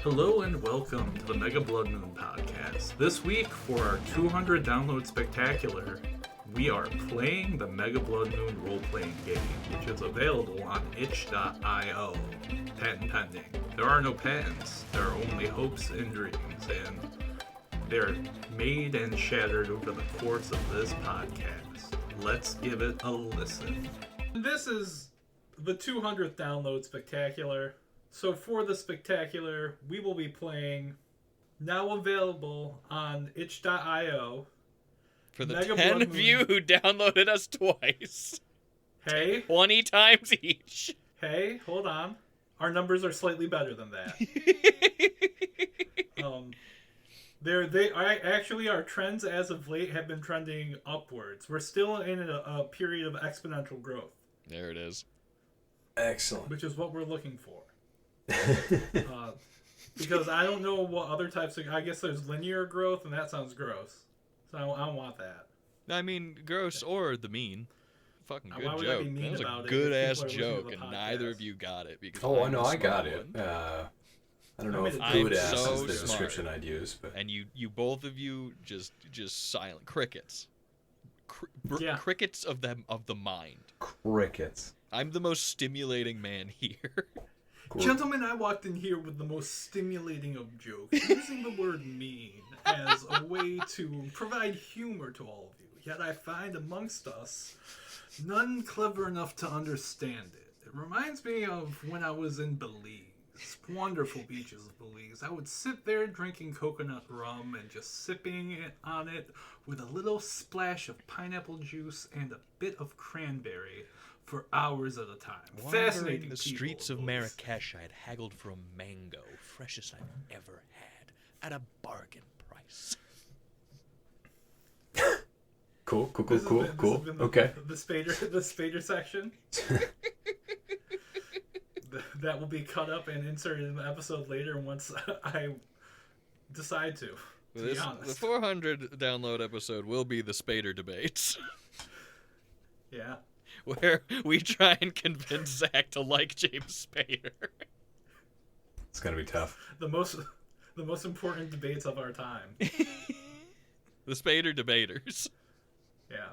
Hello and welcome to the Mega Blood Moon podcast. This week, for our 200 download spectacular, we are playing the Mega Blood Moon role-playing game, which is available on itch.io. Patent pending. There are no patents, there are only hopes and dreams, and they're made and shattered over the course of this podcast. Let's give it a listen. This is the 200th download spectacular. So for the spectacular, we will be playing, now available on itch.io. For the Mega 10 Blood of you Moon. who downloaded us twice. Hey, 20 times each. hey, hold on. Our numbers are slightly better than that. Actually, our trends as of late have been trending upwards. We're still in a period of exponential growth, There it is. Excellent. which is what we're looking for. Because I don't know what other types of... I guess there's linear growth, and that sounds gross. So I don't want that. I mean, gross or the mean. Fucking good Why would I joke. be mean That was about a it good if ass people are listening to joke, the and podcast? neither of you got it. Because Oh, I I'm know, the I got smart it. one. I don't know if I'm good ass so is the smart. description I'd use, but And you both of you just silent crickets. Yeah. Crickets of the mind. crickets. I'm the most stimulating man here. Gentlemen, I walked in here with the most stimulating of jokes, using the word mean as a way to provide humor to all of you. Yet I find amongst us none clever enough to understand it. It reminds me of when I was in Belize. Wonderful beaches of Belize. I would sit there drinking coconut rum and just sipping on it with a little splash of pineapple juice and a bit of cranberry for hours at a time. Fascinating Wandering the people, streets of those. Marrakesh, I had haggled for a mango, freshest I've ever had, at a bargain price. Cool. This has been the- Okay. The Spader section. That will be cut up and inserted in the episode later once I decide to. To be The honest. 400 download episode will be the Spader debates, Yeah. where we try and convince Zach to like James Spader. It's gonna be tough. The most important debates of our time. The Spader debaters. Yeah.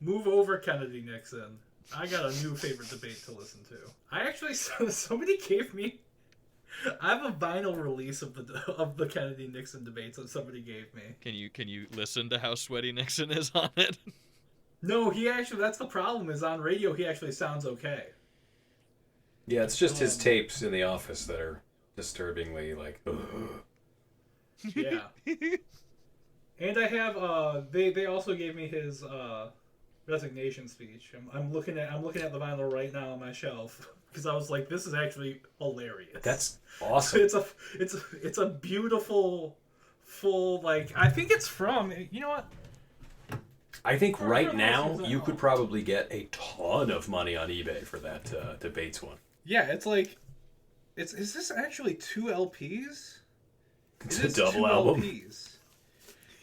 Move over Kennedy Nixon. I got a new favorite debate to listen to. I actually somebody gave me. I have a vinyl release of the Kennedy Nixon debates that somebody gave me. Can you listen to how sweaty Nixon is on it? No, he actually. That's the problem. Is on radio he actually sounds okay. Yeah, it's just his tapes in the office that are disturbingly like. Ugh. Yeah. And I have they also gave me his resignation speech. I'm looking at the vinyl right now on my shelf because I was like, this is actually hilarious. That's awesome. It's a beautiful full, like, I think it's from, you know what? I think Or right for now listeners at you home. could probably get a ton of money on eBay for that debates one. Yeah, it's like is this actually 2 LPs? It's It a is double 2 album. LPs.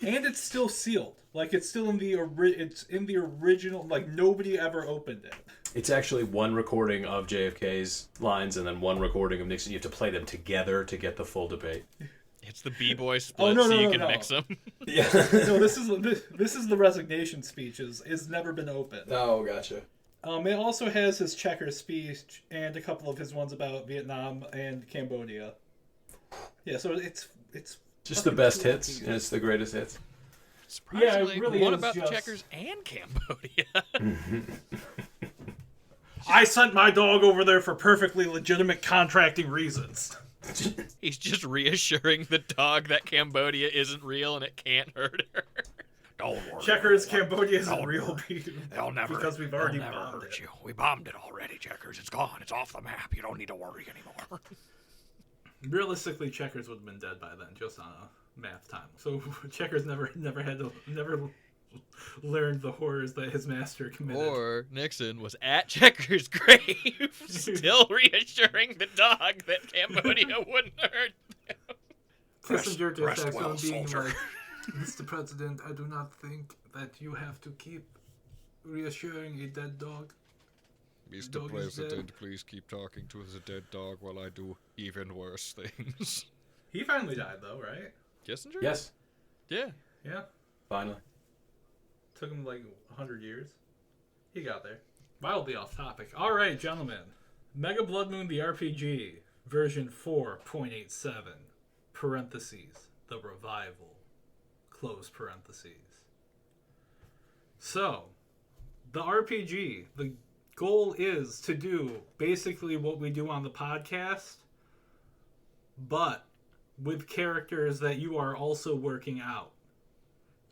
And it's still sealed. Like, it's still in the original, like, nobody ever opened it. It's actually one recording of JFK's lines and then one recording of Nixon. You have to play them together to get the full debate. It's the B-boy split, no, so no, you no, can no. mix them. Yeah. No, this is the resignation speeches. It's never been opened. Oh, gotcha. It also has his Checkers speech and a couple of his ones about Vietnam and Cambodia. Yeah, so it's Just the fucking best 2 hits, LPs. and it's the greatest hits. Surprisingly, really what is about just- the Checkers and Cambodia? I sent my dog over there for perfectly legitimate contracting reasons. He's just reassuring the dog that Cambodia isn't real and it can't hurt her. Don't worry. Checkers, Cambodia isn't Don't real worry. They'll never, because we've already they'll never bombed hurt it. you. We bombed it already, Checkers. It's gone. It's off the map. You don't need to worry anymore. Realistically, Checkers would have been dead by then, just on a math time. So Checkers never learned the horrors that his master committed. Or Nixon was at Checkers' grave, still reassuring the dog that Cambodia wouldn't hurt them. Kissinger just rest acts well, on being soldier. like, Mr. President, I do not think that you have to keep reassuring a dead dog. Mr. Dog is President, dead. please keep talking to the dead dog while I do even worse things. He finally died, though, right? Kissinger? Yes, Yeah. Yeah. finally. Took him like 100 years. He got there. Wildly off topic. All right, gentlemen. Mega Blood Moon the RPG, version 4.87, parentheses, the revival, close parentheses. So, the RPG, the goal is to do basically what we do on the podcast, but with characters that you are also working out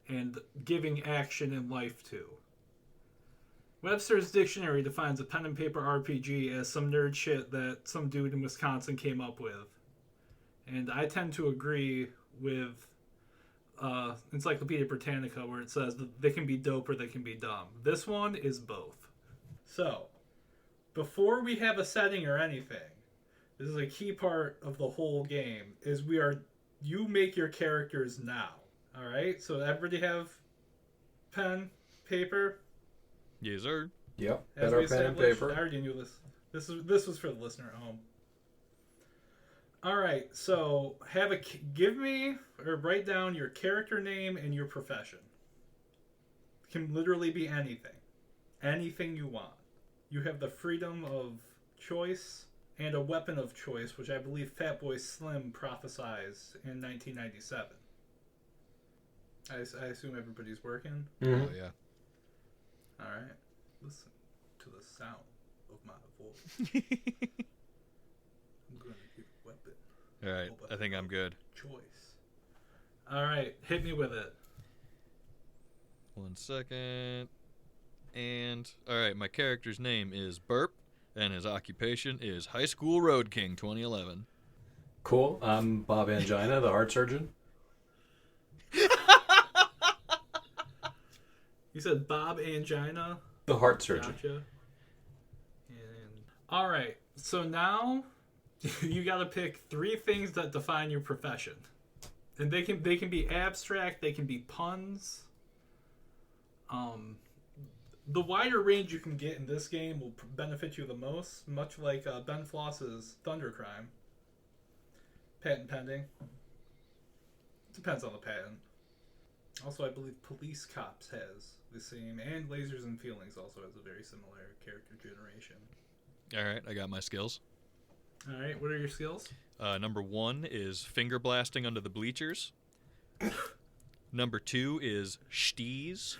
and giving action and life to. Webster's Dictionary defines a pen and paper RPG as some nerd shit that some dude in Wisconsin came up with. And I tend to agree with Encyclopedia Britannica, where it says that they can be dope or they can be dumb. This one is both. So, before we have a setting or anything, this is a key part of the whole game, is you make your characters now. Alright? So everybody have pen, paper? Yes, sir. Yep. As Got our we pen and established, paper. I already knew this. This was for the listener at home. All right, so give me or write down your character name and your profession. It can literally be anything you want. You have the freedom of choice and a weapon of choice, which I believe Fatboy Slim prophesized in 1997. I assume everybody's working. Mhm. Oh, yeah. All right, listen to the sound of my voice. I'm going to give a weapon All right. I think I'm good. choice. All right, hit me with it. 1 second. And, all right, my character's name is Burp, and his occupation is High School Road King 2011. Cool. I'm Bob Angina, the heart surgeon. You said Bob Angina. The heart surgeon. Gotcha. And all right, so now you got to pick 3 things that define your profession, and they can be abstract, they can be puns. The wider range you can get in this game will benefit you the most, much like Ben Floss's Thundercrime. Patent pending. Depends on the patent. Also, I believe Police Cops has the same, and Lasers and Feelings also has a very similar character generation. All right, I got my skills. All right, what are your skills? Number 1 is finger blasting under the bleachers. Number 2 is steez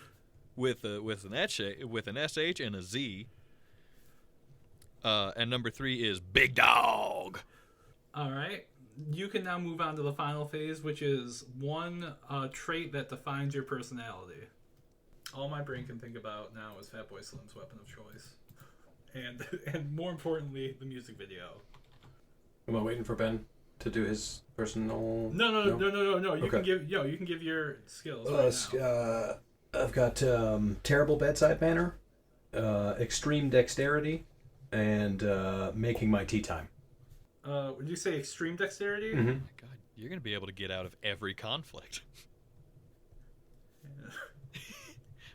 with an SH and a Z. And number 3 is big dog. All right, you can now move on to the final phase, which is one trait that defines your personality. All my brain can think about now is Fatboy Slim's weapon of choice, and more importantly, the music video. Am I waiting for Ben to do his personal? No. You Okay. can give your skills right now. I've got terrible bedside manner, extreme dexterity, and making my tea time. Would you say extreme dexterity? Mm-hmm. God, you're gonna be able to get out of every conflict.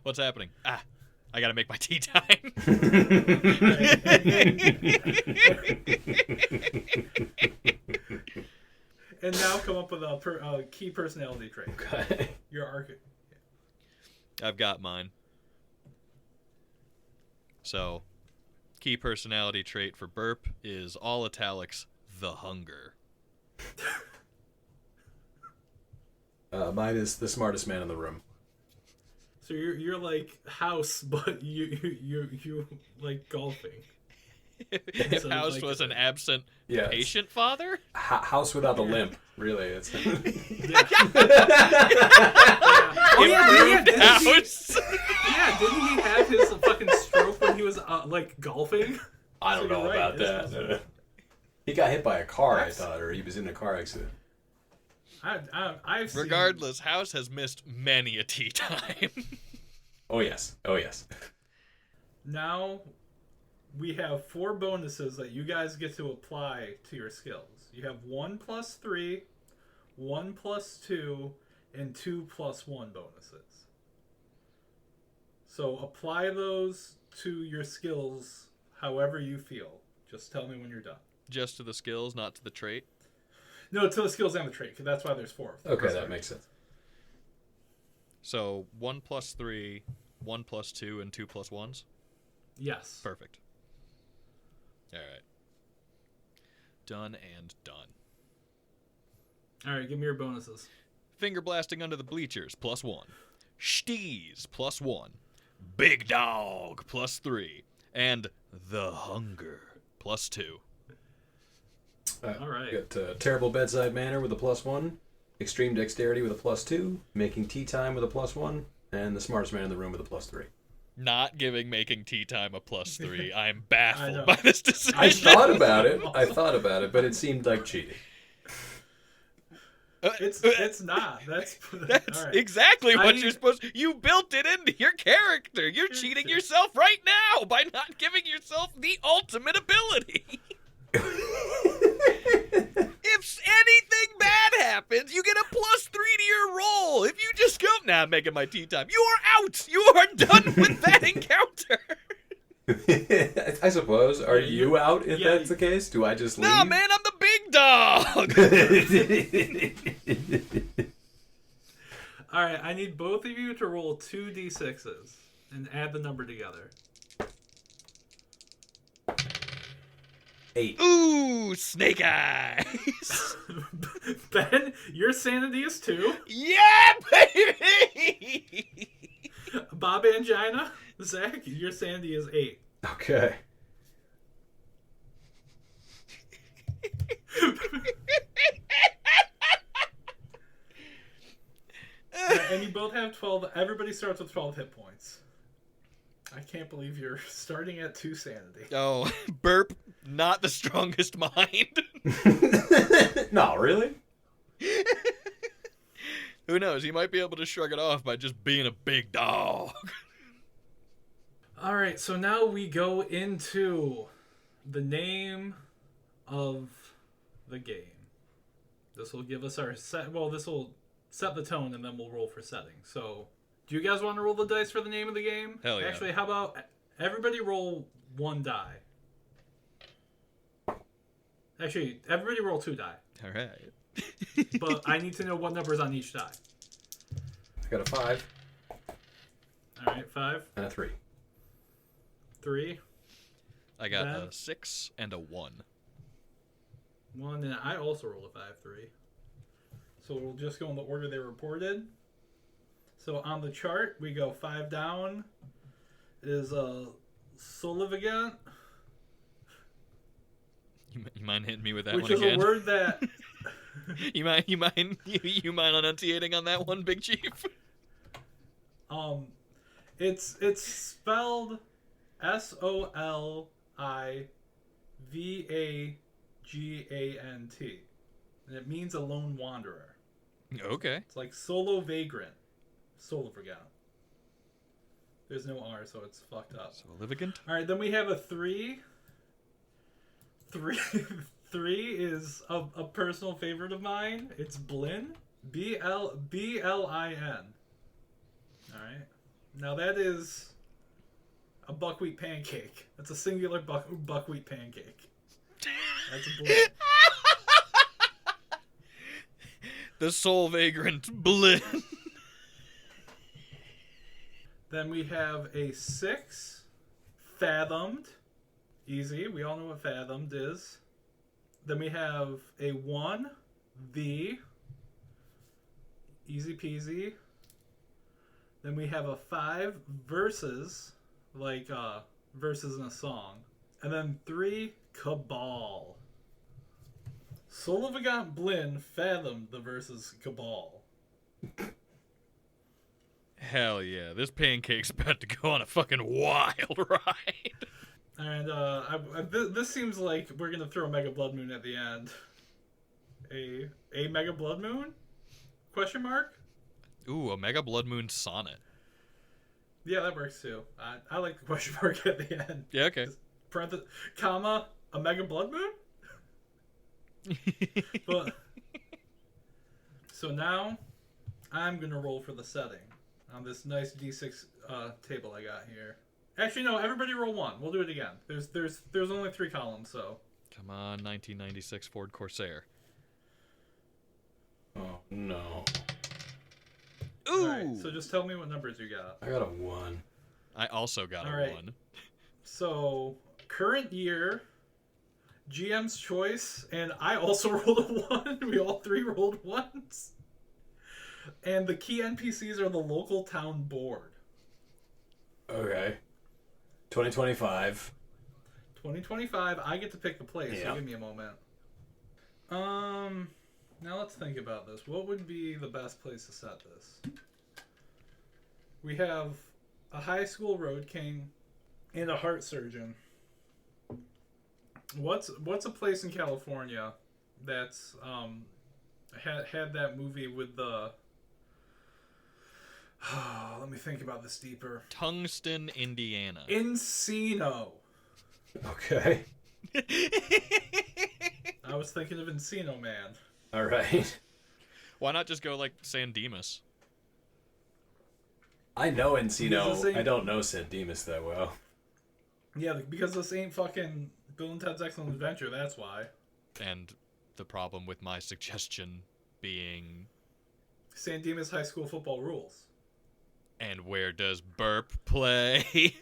What's happening? I gotta make my tea time. And now come up with a key personality trait. Okay. Your arc. I've got mine. So, key personality trait for Burp is all italics, the hunger. Mine is the smartest man in the room. So you're like House, but you like golfing. If So, House like, was an absent Yes. patient father? House without a limp. Really, it's. Oh yeah, didn't House? he have his fucking stroke when he was like golfing? I don't So you're know right, about this that. He got hit by a car, That's- I thought, or he was in a car accident. I've seen, Regardless, House has missed many a tea time. Oh yes. Oh yes. Now we have 4 bonuses that you guys get to apply to your skills. You have 1 plus 3, 1 plus 2, and 2 plus 1 bonuses. So apply those to your skills however you feel. Just tell me when you're done. Just to the skills, not to the trait. No, to the skills and the trait. 'Cause that's why there's 4. Okay, that makes sense. So 1 plus 3, 1 plus 2, and 2 plus 1s? Yes. Perfect. Alright. Done and done. All right, give me your bonuses. Finger blasting under the bleachers, +1. Steez, +1. Big dog, +3. And the hunger, +2. All right. Got terrible bedside manner with a +1, extreme dexterity with a +2, making tea time with a +1, and the smartest man in the room with a +3. Not giving making tea time a +3. I'm I know. baffled by this decision. I thought about it, but it seemed like cheating. It's not. That's That's all right. exactly what I- you're supposed to. You built it into your character. You're cheating yourself right now by not giving yourself the ultimate ability. If anything bad happens, you get a +3 to your roll. If you just go, nah, I'm making my tea time, you are out. You are done with that encounter. I suppose. Are you out if yeah, that's the case? Do I just leave? Nah, man, I'm the big dog. All right, I need both of you to roll 2 d6s and add the number together. 8. Ooh, snake eyes. Ben, your sanity is 2. Yeah, baby. Bob Angina, Zach, your sanity is 8. Okay. And you both have 12. Everybody starts with 12 hit points. I can't believe you're starting at 2 sanity. Oh, burp, not the strongest mind. No, really? Who knows? He might be able to shrug it off by just being a big dog. All right, so now we go into the name of the game. This will give us our set. Well, this will set the tone, and then we'll roll for setting. So, do you guys want to roll the dice for the name of the game? Hell yeah. Actually, how about everybody roll 1 die? Actually, everybody roll 2 die. All right. But I need to know what numbers on each die. I got a 5 All right, 5, and a 3. 3, I got Ben? a 6 and a 1. 1, and I also rolled a 5, 3. So we'll just go in the order they reported. So on the chart, we go 5 down is Solivagant, You mind hitting me with that which one is again? a word that You mind enunciating on that one, Big Chief? it's spelled Solivagant, and it means a lone wanderer. Okay. It's like solo vagrant, Solivagant. There's no R, so it's fucked up. So Livigant? All right, then we have a 3. 3 is a personal favorite of mine. It's Blin. B-L-I-N. All right. Now that is a buckwheat pancake. That's a singular buckwheat pancake. That's a Blin. The soul vagrant Blin. Then we have a 6. Fathomed. Easy. We all know what fathomed is. Then we have a 1. The. Easy peasy. Then we have a 5. Verses. Like verses in a song. And then 3. Cabal. Solivagant Blin fathomed the verses Cabal. Hell yeah, this pancake's about to go on a fucking wild ride. And this seems like we're gonna throw a Mega Blood Moon at the end. A Mega Blood Moon? Question mark? Ooh, a Mega Blood Moon sonnet. Yeah, that works too. I like the question mark at the end. Yeah, okay. Comma, a Mega Blood Moon? But so now I'm gonna roll for the setting on this nice D6 table I got here. Actually, no. Everybody roll 1. We'll do it again. There's only 3 columns, so. Come on, 1996 Ford Corsair. No. Ooh! Alright, so just tell me what numbers you got. I got a 1. I also got All a right. 1. So, current year, GM's choice, and I also rolled a 1. We all three rolled 1s. And the key NPCs are the local town board. Okay. 2025. 2025, I get to pick the place, Yeah. so give me a moment. Now let's think about this. What would be the best place to set this? We have a high school road king and a heart surgeon. What's a place in California that's had that movie with the let me think about this deeper. Tungsten, Indiana. Encino. Okay. I was thinking of Encino Man. All right. Why not just go like San Dimas? I know Because the Encino. same- I don't know San Dimas that well. Yeah, because this ain't fucking Bill and Ted's Excellent Adventure, that's why. And the problem with my suggestion being, San Dimas High School football rules. and where does Burp play?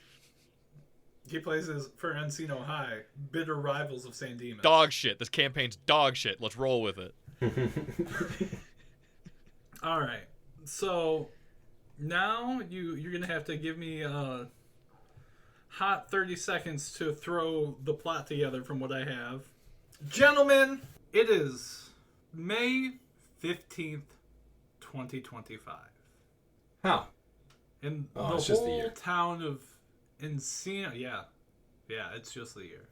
He plays as for Encino High, bitter rivals of San Dimas. Dog shit. This campaign's dog shit. Let's roll with it. All right, so now you're gonna have to give me a hot 30 seconds to throw the plot together from what I have. Gentlemen, it is May 15th, 2025. How? And Oh, the it's just the whole year. town of Encino, yeah, it's just the year.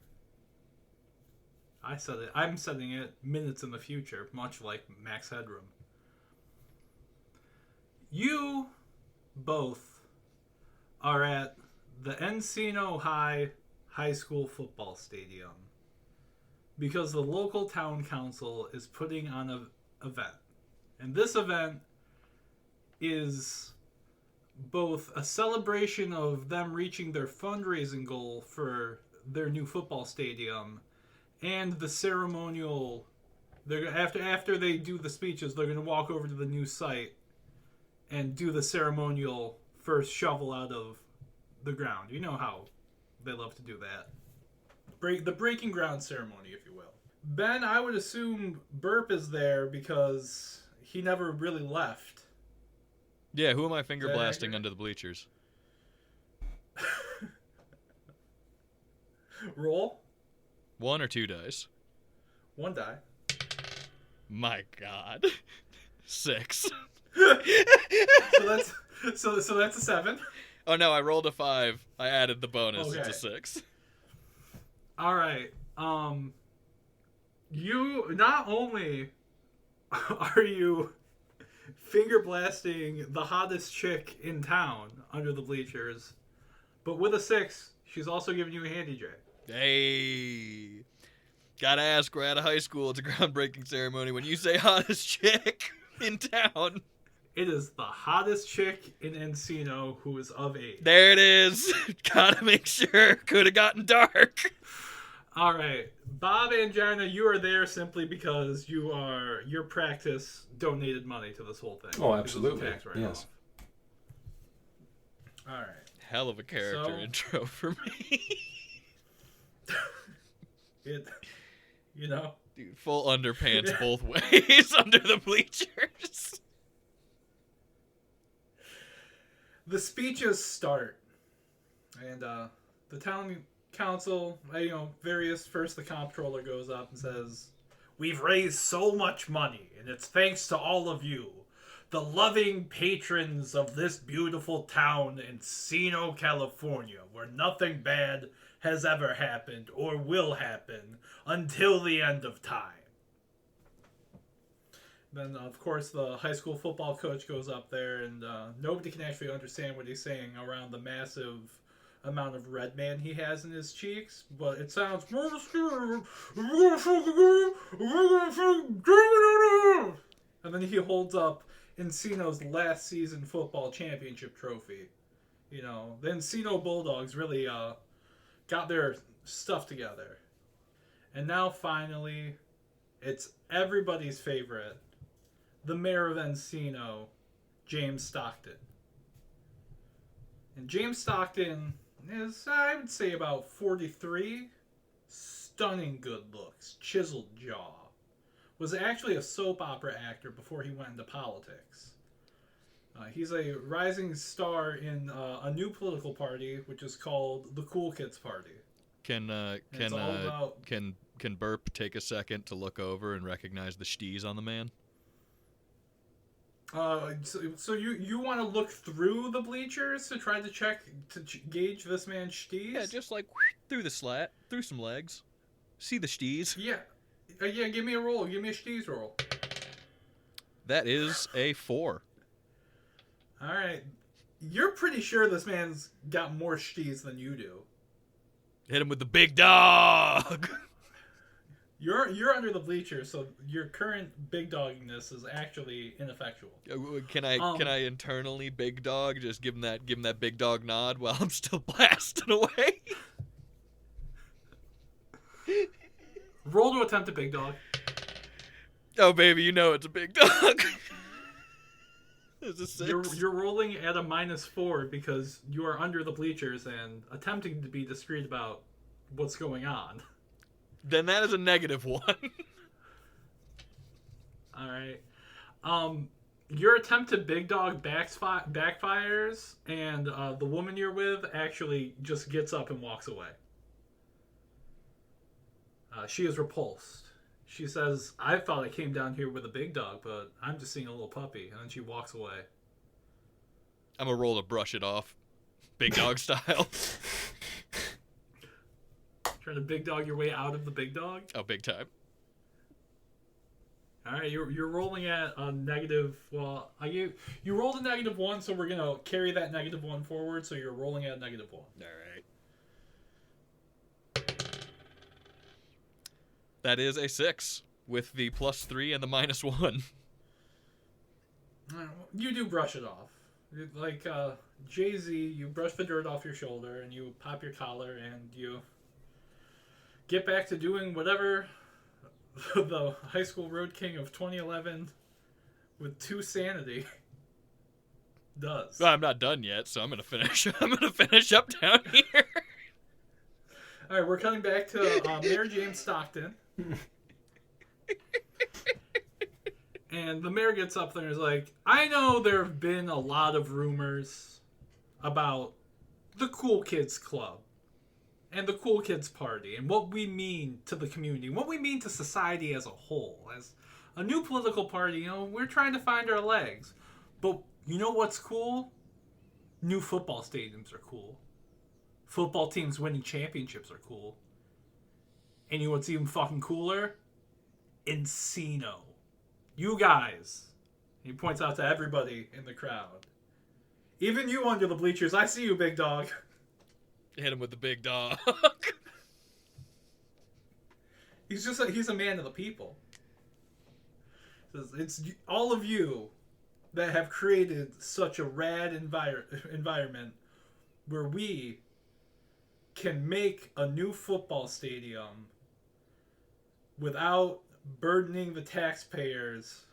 I said it. I'm setting it minutes in the future, much like Max Headroom. You both are at the Encino High School football stadium because the local town council is putting on an event. And this event is both a celebration of them reaching their fundraising goal for their new football stadium and the ceremonial. They're after they do the speeches, they're going to walk over to the new site and do the ceremonial first shovel out of the ground. You know how they love to do that. The breaking ground ceremony, if you will. Ben, I would assume Burp is there because he never really left. Yeah, who am I finger Is that blasting accurate? under the bleachers? Roll. 1 or 2 dice? 1 die. My god. 6. So that's a 7. Oh no, I rolled a 5. I added the bonus. It's Okay. a 6. All right. You not only are you finger blasting the hottest chick in town under the bleachers, but with a 6, she's also giving you a handy J. Hey. Gotta ask, we're out of high school. It's a groundbreaking ceremony. When you say hottest chick in town, It is the hottest chick in Encino who is of age. there it is. Gotta make sure. Could have gotten dark. All right, Bob Angina, you are there simply because your practice donated money to this whole thing. Oh, It was a absolutely. tax write-off. Yes. All right. Hell of a character So- intro for me. Dude, full underpants Yeah. both ways under the bleachers. The speeches start, and the town council, first the comptroller goes up and says, "We've raised so much money, and it's thanks to all of you, the loving patrons of this beautiful town in Encino, California, where nothing bad has ever happened or will happen until the end of time." Then, of course, the high school football coach goes up there, and nobody can actually understand what he's saying around the massive amount of red man he has in his cheeks, but it sounds... And then he holds up Encino's last season football championship trophy. The Encino Bulldogs really got their stuff together. And now, finally, it's everybody's favorite, the mayor of Encino, James Stockton. And James Stockton is, I would say, about 43. Stunning good looks, chiseled jaw. Was actually a soap opera actor before he went into politics. He's a rising star in a new political party, which is called the Cool Kids Party. Can Burp take a second to look over and recognize the shtees on the man? So you want to look through the bleachers to try to gauge this man's shtees? Yeah, just like through the slat, through some legs. See the shtees. Yeah. Yeah, give me a roll. Give me a shtees roll. That is a 4. All right. You're pretty sure this man's got more shtees than you do. Hit him with the big dog. You're under the bleachers, so your current big dogginess is actually ineffectual. Can I internally big dog? Just give him that big dog nod while I'm still blasting away. Roll to attempt a big dog. Oh baby, you know it's a big dog. It's a 6. You're rolling at a -4 because you are under the bleachers and attempting to be discreet about what's going on. Then that is a -1. All right. Your attempt to big dog backfires, and the woman you're with actually just gets up and walks away. She is repulsed. She says, "I thought I came down here with a big dog, but I'm just seeing a little puppy." And then she walks away. I'm gonna roll to brush it off, big dog style. Trying to big dog your way out of the big dog? Oh, big time. All right, you're rolling at a negative. Well, you rolled a -1, so we're gonna carry that -1 forward. So you're rolling at a -1. All right. That is a 6 with the +3 and the -1. You do brush it off. Like Jay-Z, you brush the dirt off your shoulder and you pop your collar and you get back to doing whatever the High School Road King of 2011 with 2 sanity does. Well, I'm not done yet, so I'm gonna finish. I'm gonna finish up down here. All right, we're coming back to Mayor James Stockton. And the mayor gets up there and is like, "I know there have been a lot of rumors about the Cool Kids Club and the Cool Kids Party and what we mean to the community, what we mean to society as a whole. As a new political party, we're trying to find our legs. But you know what's cool? New football stadiums are cool. Football teams winning championships are cool. And you know what's even fucking cooler? Encino. You guys." He points out to everybody in the crowd. "Even you under the bleachers, I see you, big dog." Hit him with the big dog. He's a man of the people. It's all of you that have created such a rad environment where we can make a new football stadium without burdening the taxpayers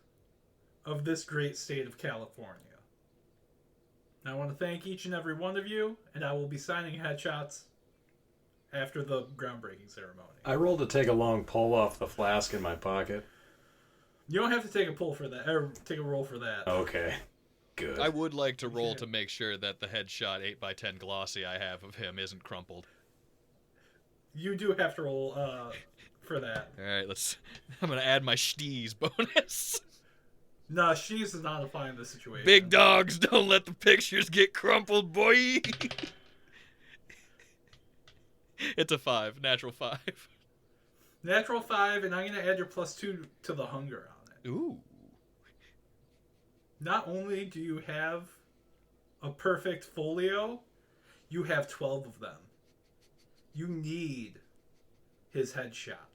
of this great state of California. I want to thank each and every one of you, and I will be signing headshots after the groundbreaking ceremony. I rolled to take a long pull off the flask in my pocket. You don't have to take a pull for that, or take a roll for that. Okay. Good. I would like to roll to make sure that the headshot 8x10 glossy I have of him isn't crumpled. You do have to roll for that. All right, I'm gonna add my shtees bonus. Nah, she's not applying the situation. Big dogs don't let the pictures get crumpled, boy. It's a 5, natural 5. Natural 5, and I'm gonna add your +2 to the hunger on it. Ooh. Not only do you have a perfect folio, you have 12 of them. You need his headshot.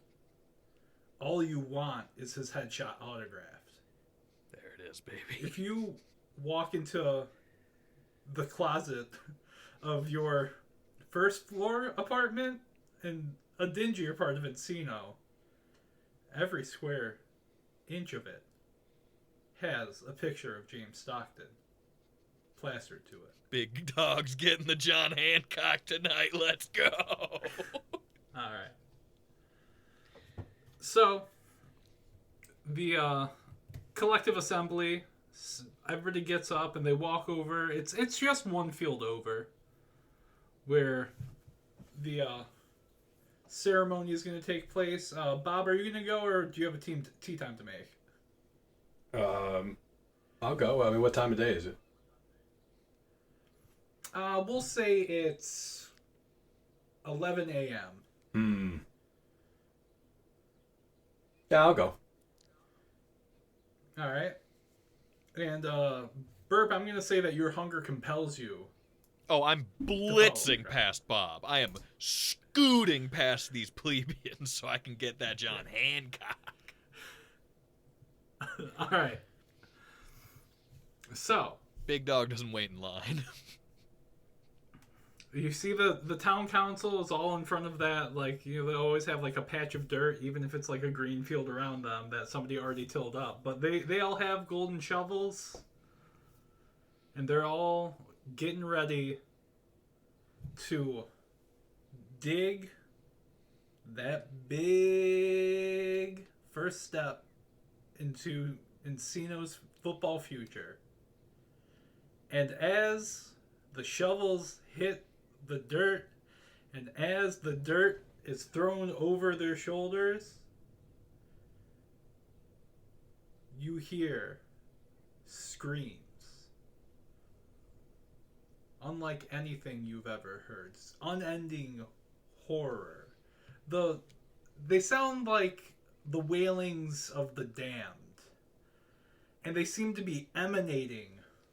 All you want is his headshot autographed. There it is, baby. If you walk into the closet of your first floor apartment in a dingier part of Encino, every square inch of it has a picture of James Stockton plastered to it. Big Dog's getting the John Hancock tonight. Let's go. All right. So, the collective assembly, everybody gets up and they walk over. It's just one field over where the ceremony is going to take place. Bob, are you going to go, or do you have a tea time to make? I'll go. I mean, what time of day is it? We'll say it's 11 a.m. Yeah, I'll go. All right. And, Burp, I'm going to say that your hunger compels you. Oh, I'm blitzing past Bob. I am scooting past these plebeians so I can get that John Hancock. All right. So, Big Dog doesn't wait in line. you see the town council is all in front of that, like, you know, they always have like a patch of dirt, even if it's like a green field around them that somebody already tilled up. But they all have golden shovels, and they're all getting ready to dig that big first step into Encino's football future. And as the shovels hit the dirt, and as the dirt is thrown over their shoulders, you hear screams unlike anything you've ever heard. It's unending horror. They sound like the wailings of the damned, and they seem to be emanating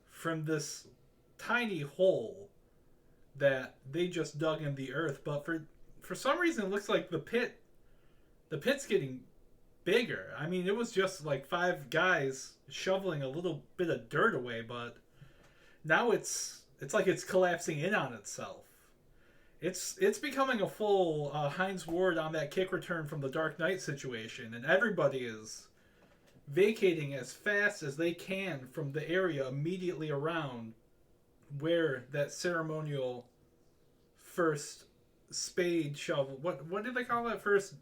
from this tiny hole that they just dug in the earth. But for some reason, it looks like the pit's getting bigger. I mean, it was just like 5 guys shoveling a little bit of dirt away, but now it's like it's collapsing in on itself. It's becoming a full Heinz Ward on that kick return from the Dark Knight situation, and everybody is vacating as fast as they can from the area immediately around where that ceremonial first spade shovel. What did they call that first?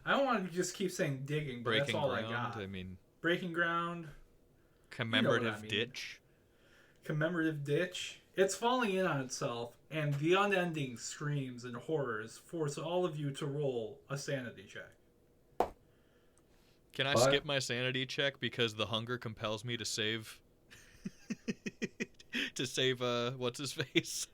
I don't want to just keep saying digging, but Breaking that's all ground. I got. I mean, breaking ground. commemorative I mean. ditch. Commemorative ditch. It's falling in on itself, and the unending screams and horrors force all of you to roll a sanity check. Can I skip my sanity check because the hunger compels me to save what's his face?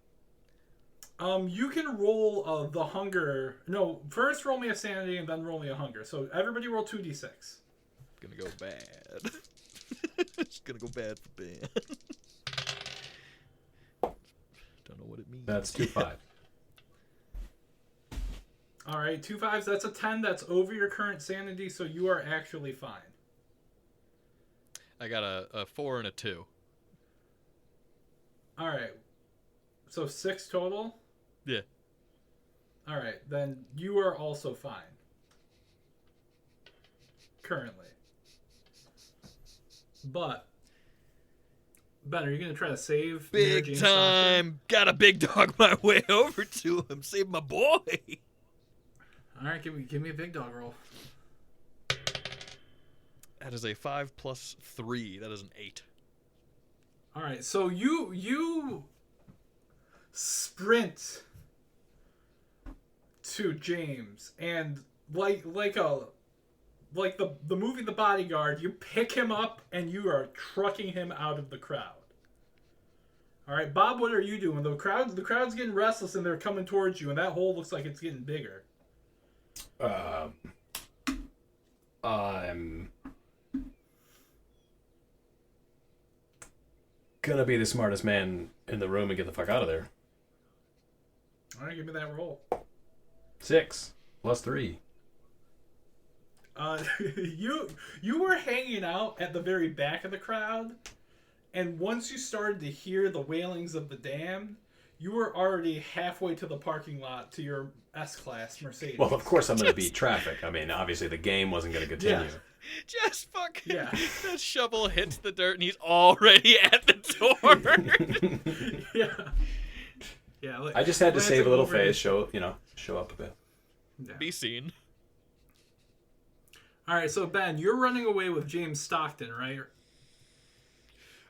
You can roll the hunger. No, first roll me a sanity and then roll me a hunger. So everybody roll 2d6. Gonna go bad. It's gonna go bad for Ben. Don't know what it means. That's 2-5. All right, 2 5s. That's a 10. That's over your current sanity, so you are actually fine. I got a 4 and a 2. All right. So 6 total? Yeah. All right, then you are also fine. Currently. But, Ben, are you going to try to save Mayor Big James time! Got a Big Dog my way over to him. Save my boy! Stockton? All right, give me a big dog roll. That is a 5 plus 3. That is an 8. All right, so you sprint to James, and like the movie The Bodyguard, you pick him up and you are trucking him out of the crowd. All right, Bob, what are you doing? The crowd's getting restless and they're coming towards you, and that hole looks like it's getting bigger. I'm gonna be the smartest man in the room and get the fuck out of there. All right, give me that roll. 6 plus 3. You were hanging out at the very back of the crowd, and once you started to hear the wailings of the damned, you were already halfway to the parking lot to your S-Class Mercedes. Well, of course I'm gonna beat traffic. I mean, obviously the game wasn't gonna continue. Yeah. Just fucking. Yeah. The shovel hits the dirt and he's already at the door. Yeah. Yeah. I just had to glancing save a little over face, his- show up a bit. Yeah. Be seen. All right, so Ben, you're running away with James Stockton, right?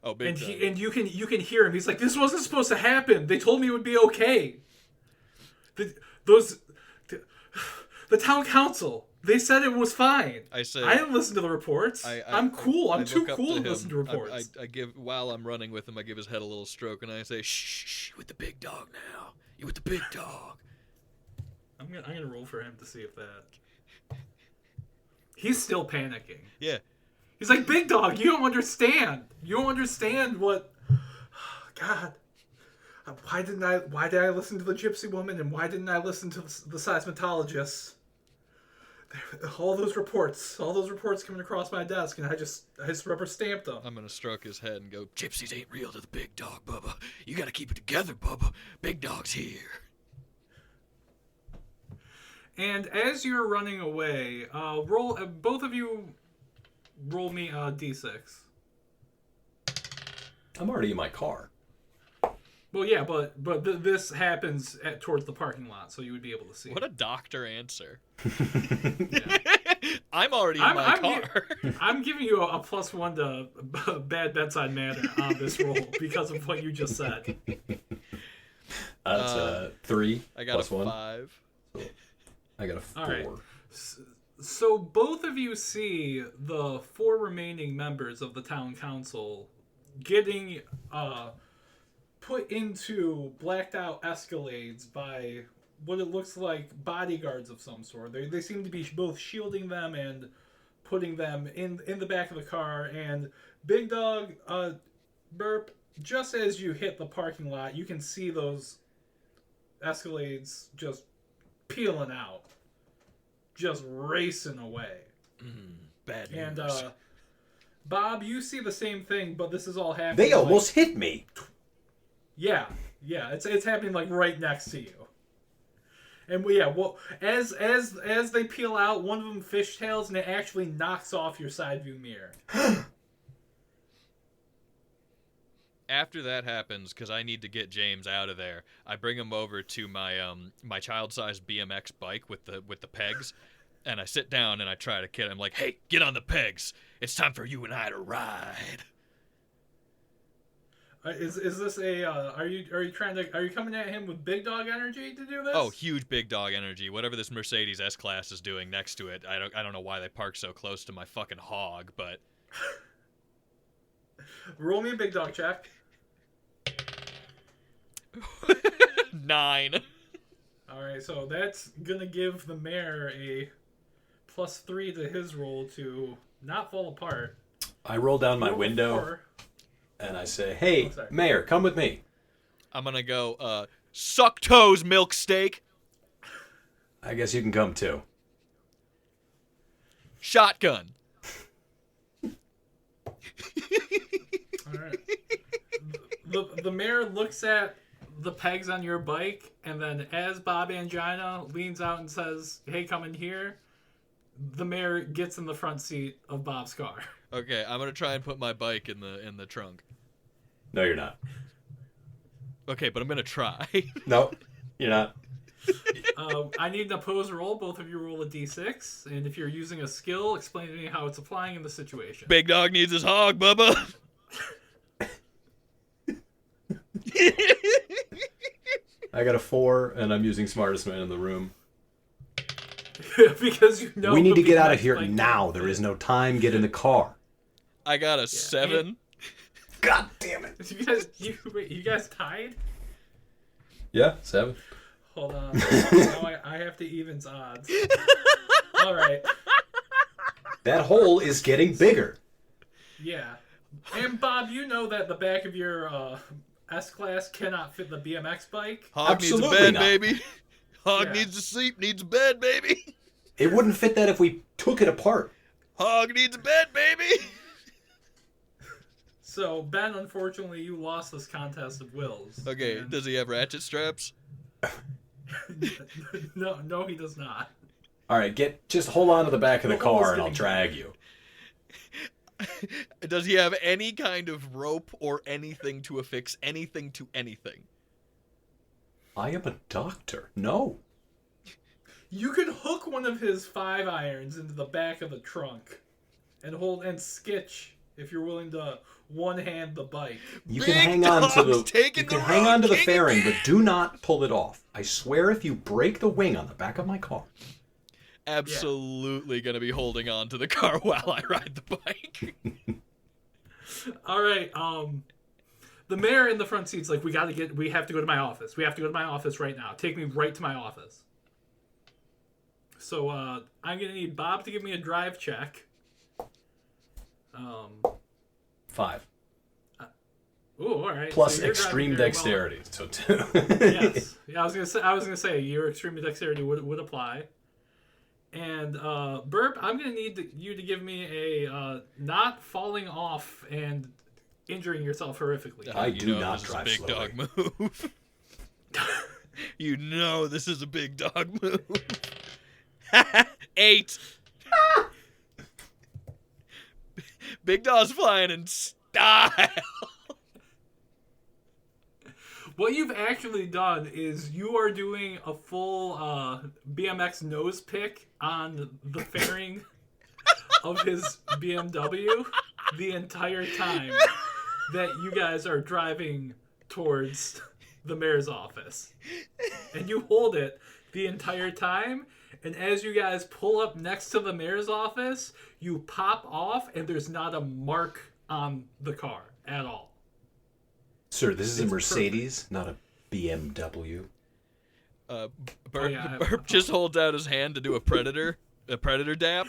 Oh, big And time. you can hear him. He's like, "This wasn't supposed to happen. They told me it would be okay." The town council, they said it was fine. I say. I didn't listen to the reports. I'm cool. I'm I too look up cool to him. listen to reports. I give while I'm running with him. I give his head a little stroke and I say, "Shh, you with the big dog now. You with the big dog." I'm gonna roll for him to see if that. He's still panicking. Yeah. He's like, "Big dog, you don't understand. You don't understand what." God, why did I listen to the gypsy woman and why didn't I listen to the seismologists? All those reports coming across my desk, and I just rubber stamped them. I'm gonna stroke his head and go, Gypsies ain't real to the big dog, Bubba. You gotta keep it together, Bubba. Big dog's here. And as you're running away, roll. Both of you, roll me a d6. I'm already in my car. Well, yeah, but this happens towards the parking lot, so you would be able to see. "What a doctor answer." I'm already in my I'm car. I'm giving you a +1 to bad bedside manner on this roll because of what you just said. That's 3 I got plus a 1. 5. I got a 4. All right. So both of you see the 4 remaining members of the town council getting put into blacked out Escalades by what it looks like bodyguards of some sort. They seem to be both shielding them and putting them in the back of the car. And Big Dog, Burp, just as you hit the parking lot, you can see those Escalades just peeling out, just racing away. Bad news. And Bob, you see the same thing, but this is all happening. They almost hit me. Yeah, it's happening like right next to you. And well, as they peel out, one of them fishtails, and it actually knocks off your side view mirror. After that happens, because I need to get James out of there, I bring him over to my my child-sized BMX bike with the pegs, and I sit down and I try to kid him like, "Hey, get on the pegs! It's time for you and I to ride." Is this a? Are you coming at him with big dog energy to do this? Oh, huge big dog energy. Whatever this Mercedes S-Class is doing next to it, I don't know why they park so close to my fucking hog, but Roll me a big dog check. 9. All right, so that's gonna give the mayor a +3 to his roll to not fall apart. I roll down my Roll window 4. and I say, "Hey, Oh, sorry. Mayor, come with me." I'm gonna go, suck toes, milk steak. I guess you can come too. Shotgun. All right. The mayor looks at the pegs on your bike, and then as Bob Angina leans out and says, "Hey, come in here," the mayor gets in the front seat of Bob's car. Okay, I'm gonna try and put my bike in the trunk. No, you're not. Okay, but I'm gonna try. No, you're not. I need an opposed roll. Both of you roll a d6, and if you're using a skill, explain to me how it's applying in the situation. Big dog needs his hog, Bubba. I got a 4, and I'm using smartest man in the room. Because you know we need the to get out of BMX here bike now. can't There fit. is no time. Get in the car. I got a 7. God damn it. You guys tied? Yeah, 7. Hold on. Now I have to evens odds. All right. That hole is getting bigger. Yeah. And Bob, you know that the back of your S-Class cannot fit the BMX bike? Hog Absolutely needs a bed, not. baby. Hog Yeah. needs to sleep, needs a bed, baby. It wouldn't fit that if we took it apart. Hog needs a bed, baby. So, Ben, unfortunately, you lost this contest of wills. Okay, And- does he have ratchet straps? no, he does not. All right, just hold on to the back of the The hole is car and I'll getting drag you. Does he have any kind of rope or anything to affix anything to anything? I am a doctor. No. You could hook one of his 5-irons into the back of the trunk and hold and skitch if you're willing to one-hand the bike. You Big can hang on to Dog's taking the the hang road, on to the king. fairing, but do not pull it off. I swear if you break the wing on the back of my car. Absolutely gonna be holding on to the car while I ride the bike. All right, the mayor in the front seat's like, we have to go to my office. We have to go to my office right now. Take me right to my office. So, I'm gonna need Bob to give me a drive check. 5. Ooh, all right. Plus So you're extreme driving very well. dexterity. So 2. Yes. Yeah, I was gonna say your extreme dexterity would apply. And Burp, I'm gonna need you to give me a not falling off and injuring yourself horrifically. I You do know not this drive is a big slowly. dog move. You know this is a big dog move. 8. Big dog's flying in style. What you've actually done is you are doing a full BMX nose pick on the fairing of his BMW the entire time that you guys are driving towards the mayor's office. And you hold it the entire time, and as you guys pull up next to the mayor's office, you pop off, and there's not a mark on the car at all. Sir, this is a It's Mercedes, not a BMW. Burp, yeah, Burp just holds out his hand to do a predator dap.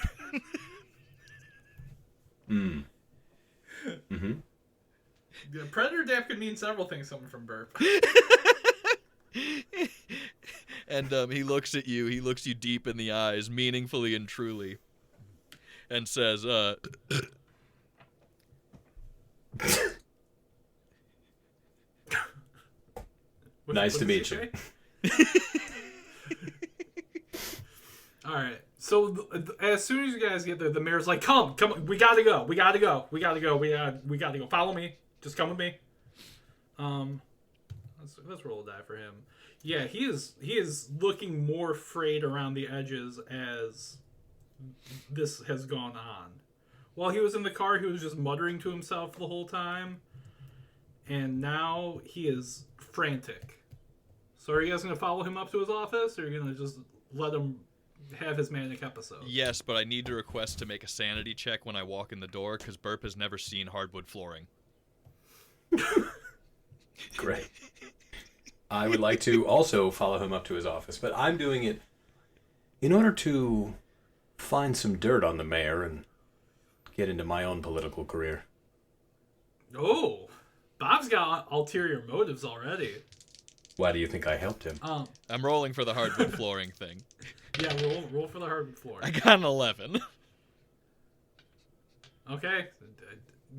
Mm-hmm. The Predator Dap could mean several things coming from Burp. And he looks at you. He looks you deep in the eyes, meaningfully and truly, and says, Nice to What meet does he you. say? All right. So as soon as you guys get there, the mayor's like, "Come, we gotta go. We gotta go. We gotta go. Follow me. Just come with me." Let's roll a die for him. Yeah, he is looking more frayed around the edges as this has gone on. While he was in the car, he was just muttering to himself the whole time, and now he is frantic. So are you guys going to follow him up to his office, or are you going to just let him have his manic episode? yes, but I need to request to make a sanity check when I walk in the door, because Burp has never seen hardwood flooring. Great. I would like to also follow him up to his office, but I'm doing it in order to find some dirt on the mayor and get into my own political career. Oh, Bob's got ulterior motives already. Why do you think I helped him? I'm rolling for the hardwood flooring thing. Yeah, roll for the hardwood floor. I got an 11. Okay.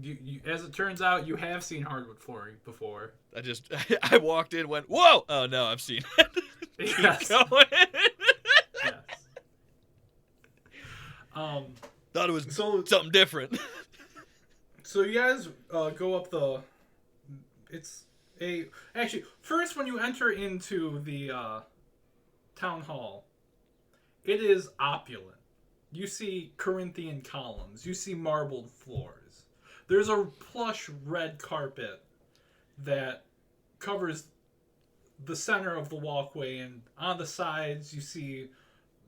You, as it turns out, you have seen hardwood flooring before. I walked in, went, whoa! Oh no, I've seen it. Yes. Keep going. Yes. Thought it was So something different. So you guys go up the. Actually, first when you enter into the town hall, it is opulent. You see Corinthian columns. You see marbled floors. There's a plush red carpet that covers the center of the walkway, and on the sides you see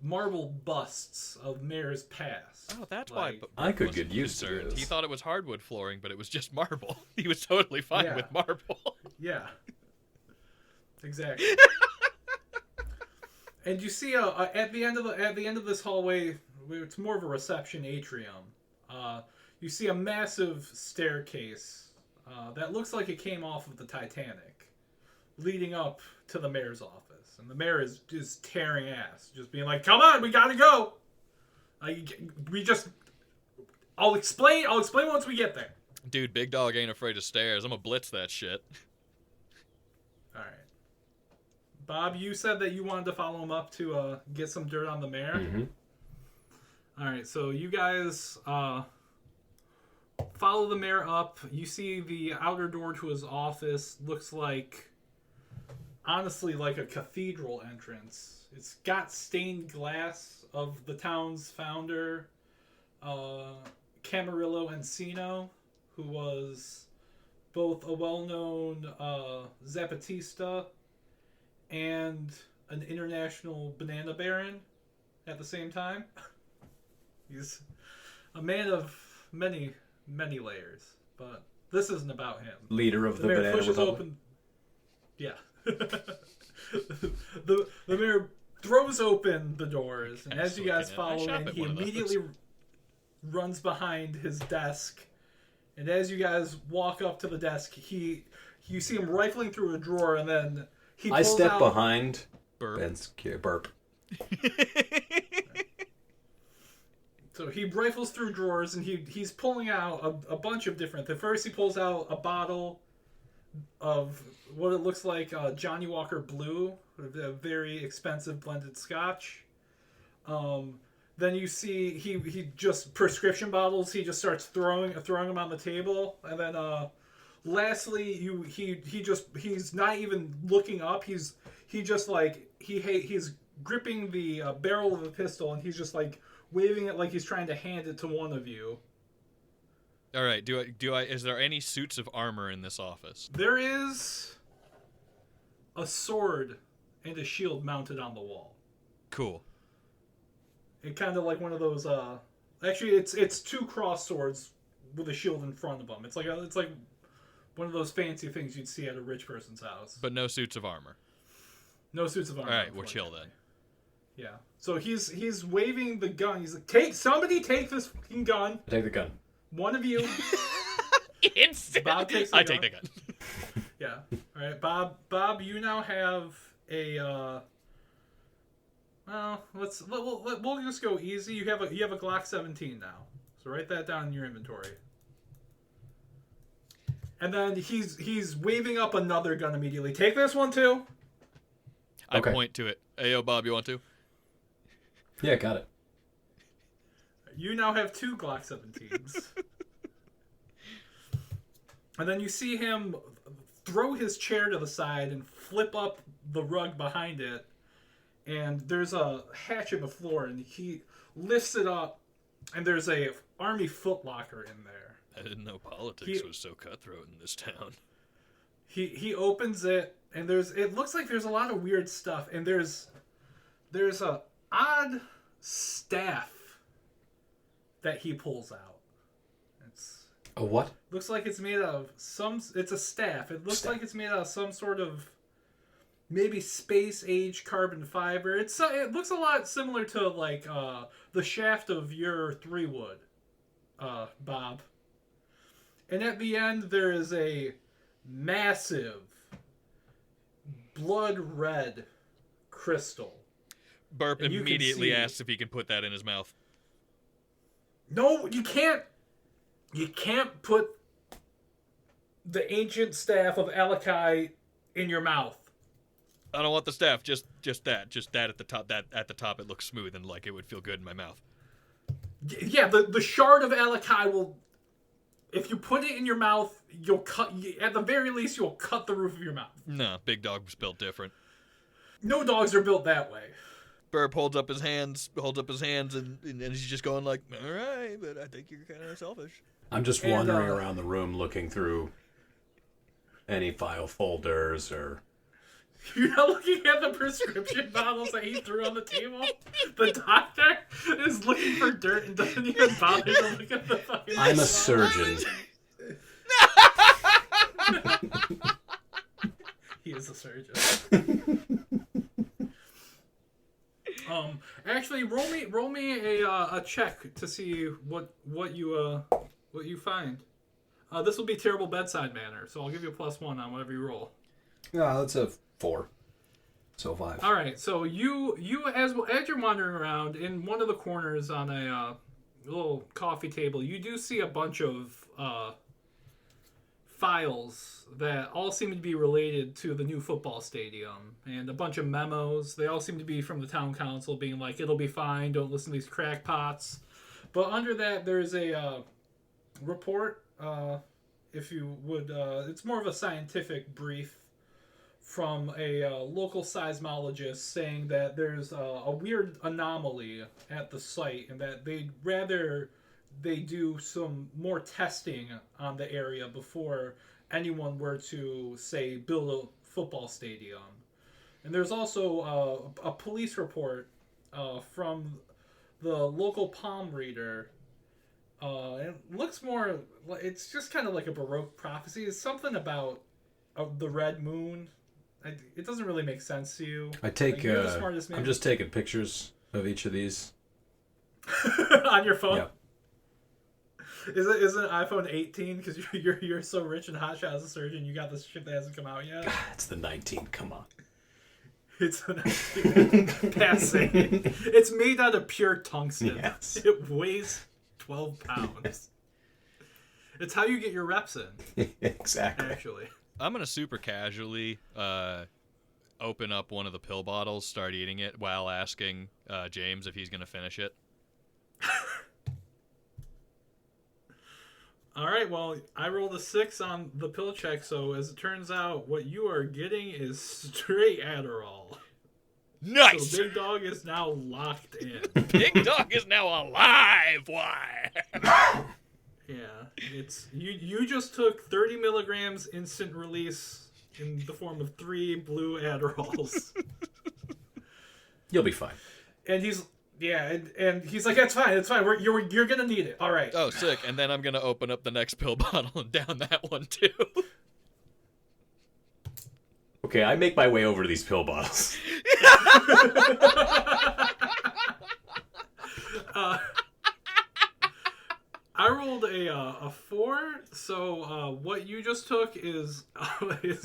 marble busts of mayors past. Oh, that's Like- why. I could wasn't get used to concerned. this. He thought it was hardwood flooring, but it was just marble. He was totally fine Yeah. with marble. Yeah. Exactly. And you see at the end of this hallway, it's more of a reception atrium. You see a massive staircase that looks like it came off of the Titanic, leading up to the mayor's office. And the mayor is just tearing ass, just being like, "Come on, we gotta go. I'll explain once we get there." Dude, Big Dog ain't afraid of stairs. I'm gonna blitz that shit. All right. Bob, you said that you wanted to follow him up to get some dirt on the mayor. Mm-hmm. All right, so you guys follow the mayor up. You see the outer door to his office. Looks like, honestly, like a cathedral entrance. It's got stained glass of the town's founder, Camarillo Encino, who was both a well-known Zapatista and an international banana baron at the same time. He's a man of many, many layers, but this isn't about him. Leader of the mayor Banana pushes Republic. open. Yeah. the mayor throws open the doors, and as you guys Looking at- I follow shop in, at he one of those. immediately runs behind his desk. And as you guys walk up to the desk, you see him rifling through a drawer, and then he I pulls step out, behind Burp. Ben's burp. So he rifles through drawers, and he's pulling out a bunch of different things. First, he pulls out a bottle of what it looks like Johnny Walker Blue, a very expensive blended scotch. Then you see he just prescription bottles. He just starts throwing them on the table, and then lastly, he's not even looking up. He's gripping the barrel of a pistol, and he's just like waving it like he's trying to hand it to one of you. All right. Is there any suits of armor in this office? There is a sword and a shield mounted on the wall. Cool. It kind of like one of those. Actually, it's two cross swords with a shield in front of them. It's like one of those fancy things you'd see at a rich person's house. But no suits of armor. No suits of armor. All right, we'll chill then. Yeah. So he's waving the gun. He's like, somebody take this fucking gun. Take the gun. One of you. Instant. Bob takes the I gun. take the gun. Yeah. All right, Bob, you now have a. Well, we'll just go easy. You have a Glock 17 now, so write that down in your inventory. And then he's waving up another gun immediately. Take this one too. I Okay. point to it. Hey, yo, Bob, you want to? Yeah, got it. You now have two Glock 17s. And then you see him throw his chair to the side and flip up the rug behind it. And there's a hatch in the floor, and he lifts it up, and there's a army footlocker in there. I didn't know politics was so cutthroat in this town. He opens it, and it looks like there's a lot of weird stuff, and there's a odd staff that he pulls out. It's A what? looks like it's made out of it's a staff. It looks like it's made out of some sort of maybe space age carbon fiber. It looks a lot similar to like the shaft of your 3-wood, Bob. And at the end there is a massive blood red crystal. Burp And you can immediately see- asks if he can put that in his mouth. No, you can't. You can't put the ancient staff of Alakai in your mouth. I don't want the staff. Just that at the top. That at the top, it looks smooth and like it would feel good in my mouth. Yeah, the shard of Alakai will. If you put it in your mouth, you'll cut. At the very least, you'll cut the roof of your mouth. No, Big Dog was built different. No dogs are built that way. Burp holds up his hands, and he's just going like, "All right, but I think you're kind of selfish." I'm just And, wandering around the room looking through any file folders or... You're not looking at the prescription bottles that he threw on the table. The doctor is looking for dirt and doesn't even bother to look at the fucking. I'm a surgeon. He is a surgeon. Actually, roll me a check to see what you find. This will be terrible bedside manner, so I'll give you a +1 on whatever you roll. Yeah, that's a 4. So 5. All right, so you as you're wandering around in one of the corners on a little coffee table, you do see a bunch of files that all seem to be related to the new football stadium, and a bunch of memos. They all seem to be from the town council, being like, "It'll be fine. Don't listen to these crackpots." But under that, there's a report, if you would. It's more of a scientific brief from a local seismologist saying that there's a weird anomaly at the site and that they do some more testing on the area before anyone were to, say, build a football stadium. And there's also a police report from the local palm reader. It looks more, it's just kind of like a Baroque prophecy. It's something about the red moon. It doesn't really make sense to you. You're the smartest man. I'm just taking pictures of each of these. On your phone? Yeah. Is it an iPhone 18? Because you're so rich and hotshot as a surgeon, you got this shit that hasn't come out yet? God, it's the 19. Come on. It's an 19. Passing. It's made out of pure tungsten. Yes. It weighs 12 pounds. It's how you get your reps in, Exactly. actually. I'm gonna super casually open up one of the pill bottles, start eating it while asking James if he's gonna finish it. All right, well, I rolled a 6 on the pill check, so as it turns out, what you are getting is straight Adderall. Nice. So Big Dog is now locked in. Big Dog is now alive. Why? Yeah, it's you just took 30 milligrams instant release in the form of 3 blue Adderalls. You'll be fine. And he's and he's like, it's fine. You're gonna need it. All right. Oh, sick. And then I'm gonna open up the next pill bottle and down that one too. Okay, I make my way over to these pill bottles. I rolled a 4, so what you just took is funny.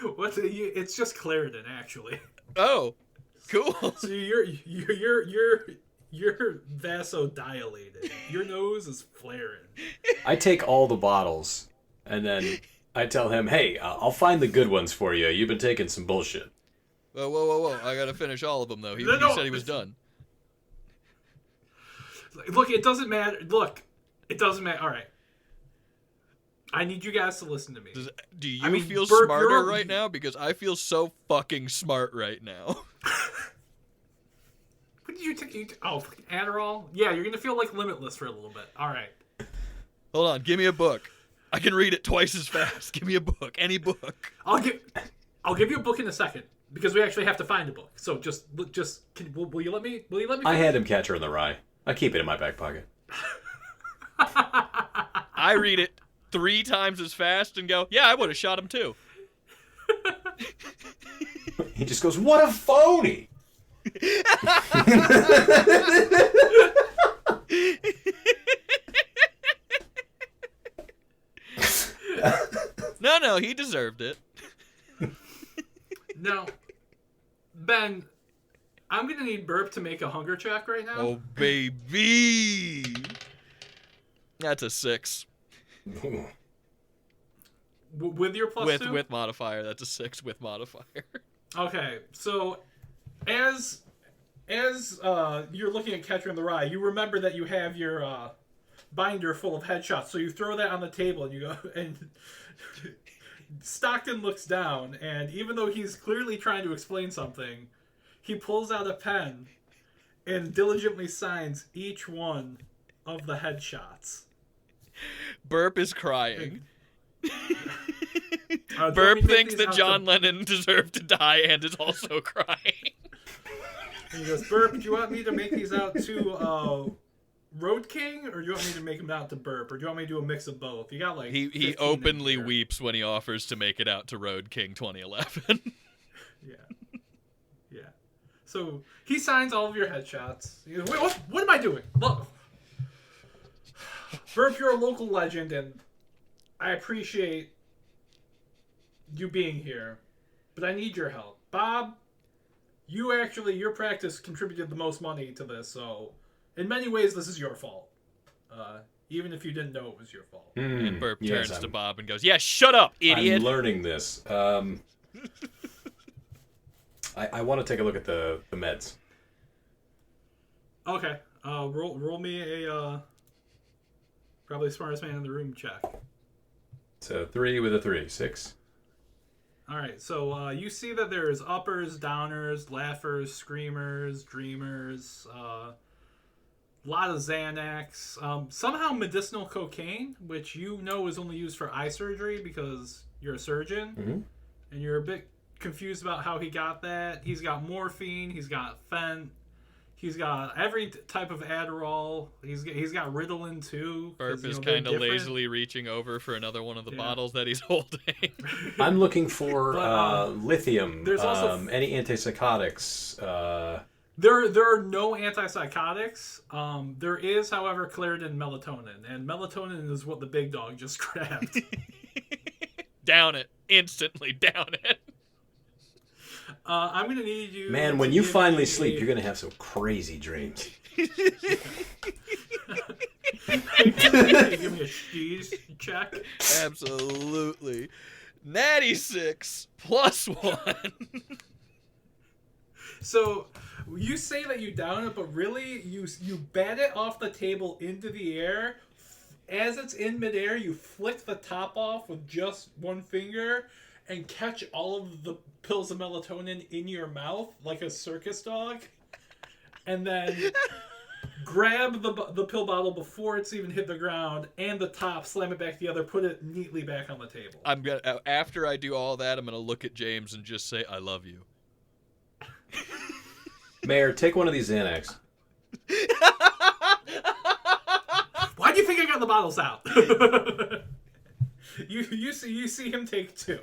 It's just Claritin, actually. Oh, cool. So you're vasodilated. Your nose is flaring. I take all the bottles, and then I tell him, hey, I'll find the good ones for you. You've been taking some bullshit. Whoa. I gotta finish all of them, though. He said he was done. Look, it doesn't matter. It doesn't matter. All right. I need you guys to listen to me. Do you feel Burp, smarter right now? Because I feel so fucking smart right now. What did you take? Oh, fucking Adderall? Yeah, you're going to feel like Limitless for a little bit. All right. Hold on. Give me a book. I can read it twice as fast. Give me a book. Any book. I'll give you a book in a second because we actually have to find a book. So will you let me? Will you let me? I hand him Catcher in the Rye. I keep it in my back pocket. I read it 3 times as fast and go, yeah, I would have shot him too. He just goes, what a phony! No, he deserved it. No. Ben, I'm going to need Burp to make a hunger check right now. Oh, baby. That's a 6. With your plus 2? With modifier. That's a 6 with modifier. Okay, so as you're looking at Catcher in the Rye, you remember that you have your binder full of headshots, so you throw that on the table and you go and Stockton looks down, and even though he's clearly trying to explain something, he pulls out a pen and diligently signs each one of the headshots. Burp is crying. Burp thinks that John Lennon deserved to die and is also crying. And he goes, Burp, do you want me to make these out to Road King, or do you want me to make them out to Burp, or do you want me to do a mix of both? You got like he openly weeps when he offers to make it out to Road King 2011. Yeah. So he signs all of your headshots. He goes, wait, what am I doing? Look, Burp, you're a local legend, and I appreciate you being here, but I need your help. Bob, your practice contributed the most money to this, so in many ways this is your fault. Even if you didn't know it was your fault. And Burp turns to Bob and goes, yeah, shut up, idiot. I'm learning this. I want to take a look at the meds. Okay. Roll me a Probably the smartest man in the room check. So 3 with a 3. 6. All right, so you see that there's uppers, downers, laughers, screamers, dreamers, a lot of Xanax, somehow medicinal cocaine, which you know is only used for eye surgery because you're a surgeon, and you're a bit confused about how he got that. He's got morphine, he's got fent, he's got every type of Adderall. He's got Ritalin too. Burp is they're kind of different. lazily reaching over for another one of the Yeah. bottles that he's holding. I'm looking for But, lithium. there's also any antipsychotics. There are no antipsychotics. There is, however, Claritin melatonin, and melatonin is what the big dog just grabbed. Down it. Instantly down it. I'm gonna need you. Man, to when you give finally me sleep, you're gonna have some crazy dreams. Give me a cheese check. Absolutely. Natty 6 plus 1. So you say that you down it, but really you bat it off the table into the air. As it's in midair, you flick the top off with just one finger and catch all of the pills of melatonin in your mouth like a circus dog, and then grab the pill bottle before it's even hit the ground and the top, slam it back together, put it neatly back on the table. I'm gonna after I do all that, I'm gonna look at James and just say, "I love you." Mayor, take one of these Xanax. Why do you think I got the bottles out? you see him take 2.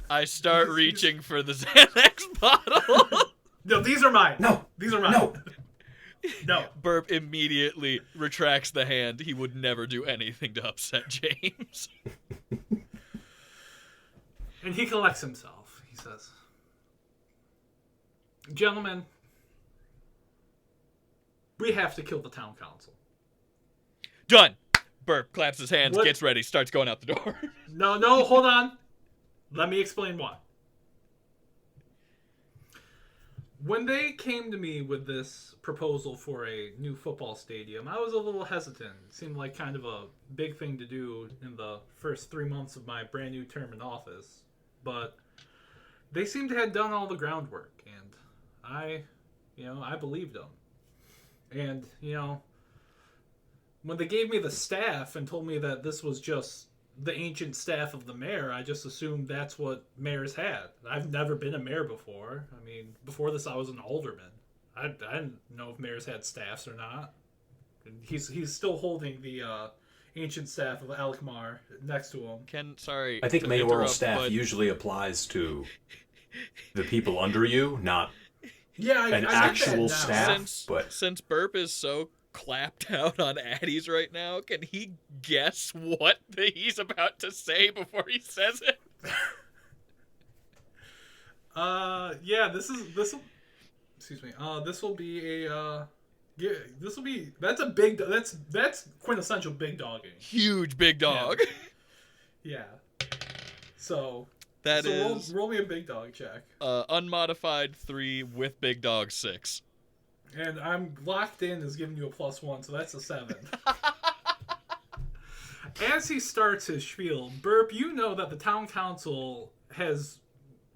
I start reaching for the Xanax bottle. No, these are mine. No. These are mine. No. No. Burp immediately retracts the hand. He would never do anything to upset James. And he collects himself. He says, "Gentlemen, we have to kill the town council." Done. Burp claps his hands, What? gets ready, starts going out the door. No, hold on. Let me explain why. When they came to me with this proposal for a new football stadium, I was a little hesitant. It seemed like kind of a big thing to do in the first 3 months of my brand new term in office. But they seemed to have done all the groundwork, and I believed them. And, when they gave me the staff and told me that this was just the ancient staff of the mayor, I just assumed that's what mayors had. I've never been a mayor before. I mean, before this, I was an alderman. I didn't know if mayors had staffs or not. And he's still holding the ancient staff of Alkmaar next to him. Sorry. I think to mayoral interrupt, staff but usually applies to the people under you, not Yeah, an I get that actual now. staff. But since Burp is so clapped out on Addie's right now, can he guess what he's about to say before he says it? Yeah, this will. Excuse me. This will be a. Yeah, this will be. That's a big. That's quintessential big dogging. Huge big dog. Yeah. So. That so is roll me a big dog check. unmodified 3 with big dog 6. And I'm locked in as giving you a +1, so that's a 7. As he starts his spiel, Burp, you know that the town council has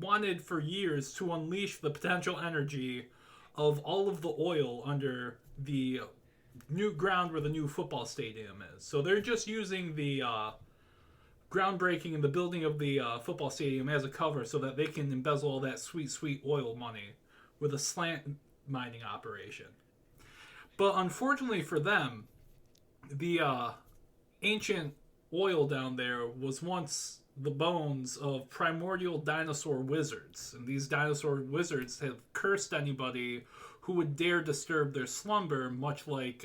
wanted for years to unleash the potential energy of all of the oil under the new ground where the new football stadium is. So they're just using the groundbreaking and the building of the football stadium as a cover so that they can embezzle all that sweet, sweet oil money with a slant mining operation. But unfortunately for them, the ancient oil down there was once the bones of primordial dinosaur wizards. And these dinosaur wizards have cursed anybody who would dare disturb their slumber, much like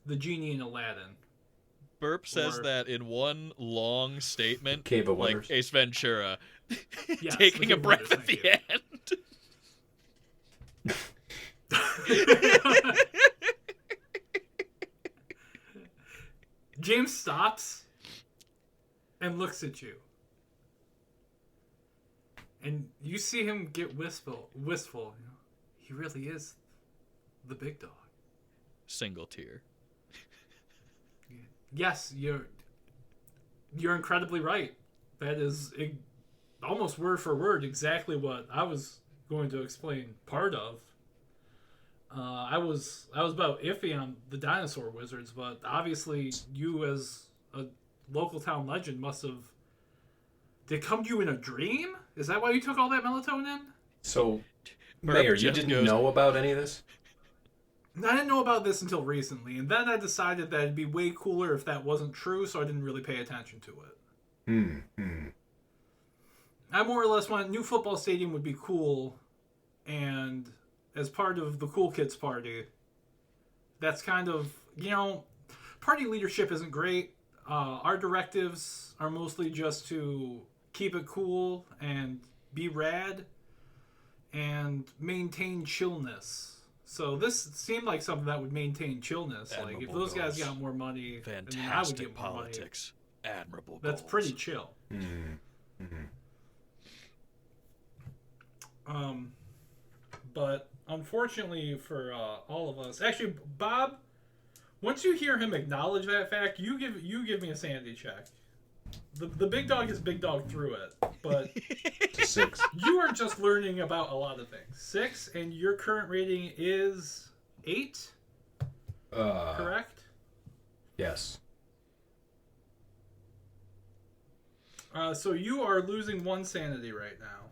the genie in Aladdin. Burp says Or- that in one long statement, Cave of like Wonders. Ace Ventura, Yes, taking the a Cave of breath Wonders, at thank the end. James stops and looks at you. And you see him get wistful. You know, he really is the big dog. Single tear. yes, you're incredibly right. That is almost word for word exactly what I was going to explain part of. I was about iffy on the dinosaur wizards, but obviously you as a local town legend must have. Did it come to you in a dream? Is that why you took all that melatonin? So, Burp Mayor, you just didn't goes- know about any of this? I didn't know about this until recently, and then I decided that it'd be way cooler if that wasn't true, so I didn't really pay attention to it. I more or less went, new football stadium would be cool, and as part of the cool kids party, that's kind of, party leadership isn't great. Our directives are mostly just to keep it cool and be rad and maintain chillness. So this seemed like something that would maintain chillness. Like if Admirable those guys goals. got more money, I would Fantastic get more money. politics. Admirable That's goals. pretty chill. But unfortunately for all of us, actually, Bob, once you hear him acknowledge that fact, you give me a sanity check. The big dog is big dog through it, but It's a 6. you are just learning about a lot of things. 6, and your current rating is 8, correct? Yes. So you are losing 1 sanity right now.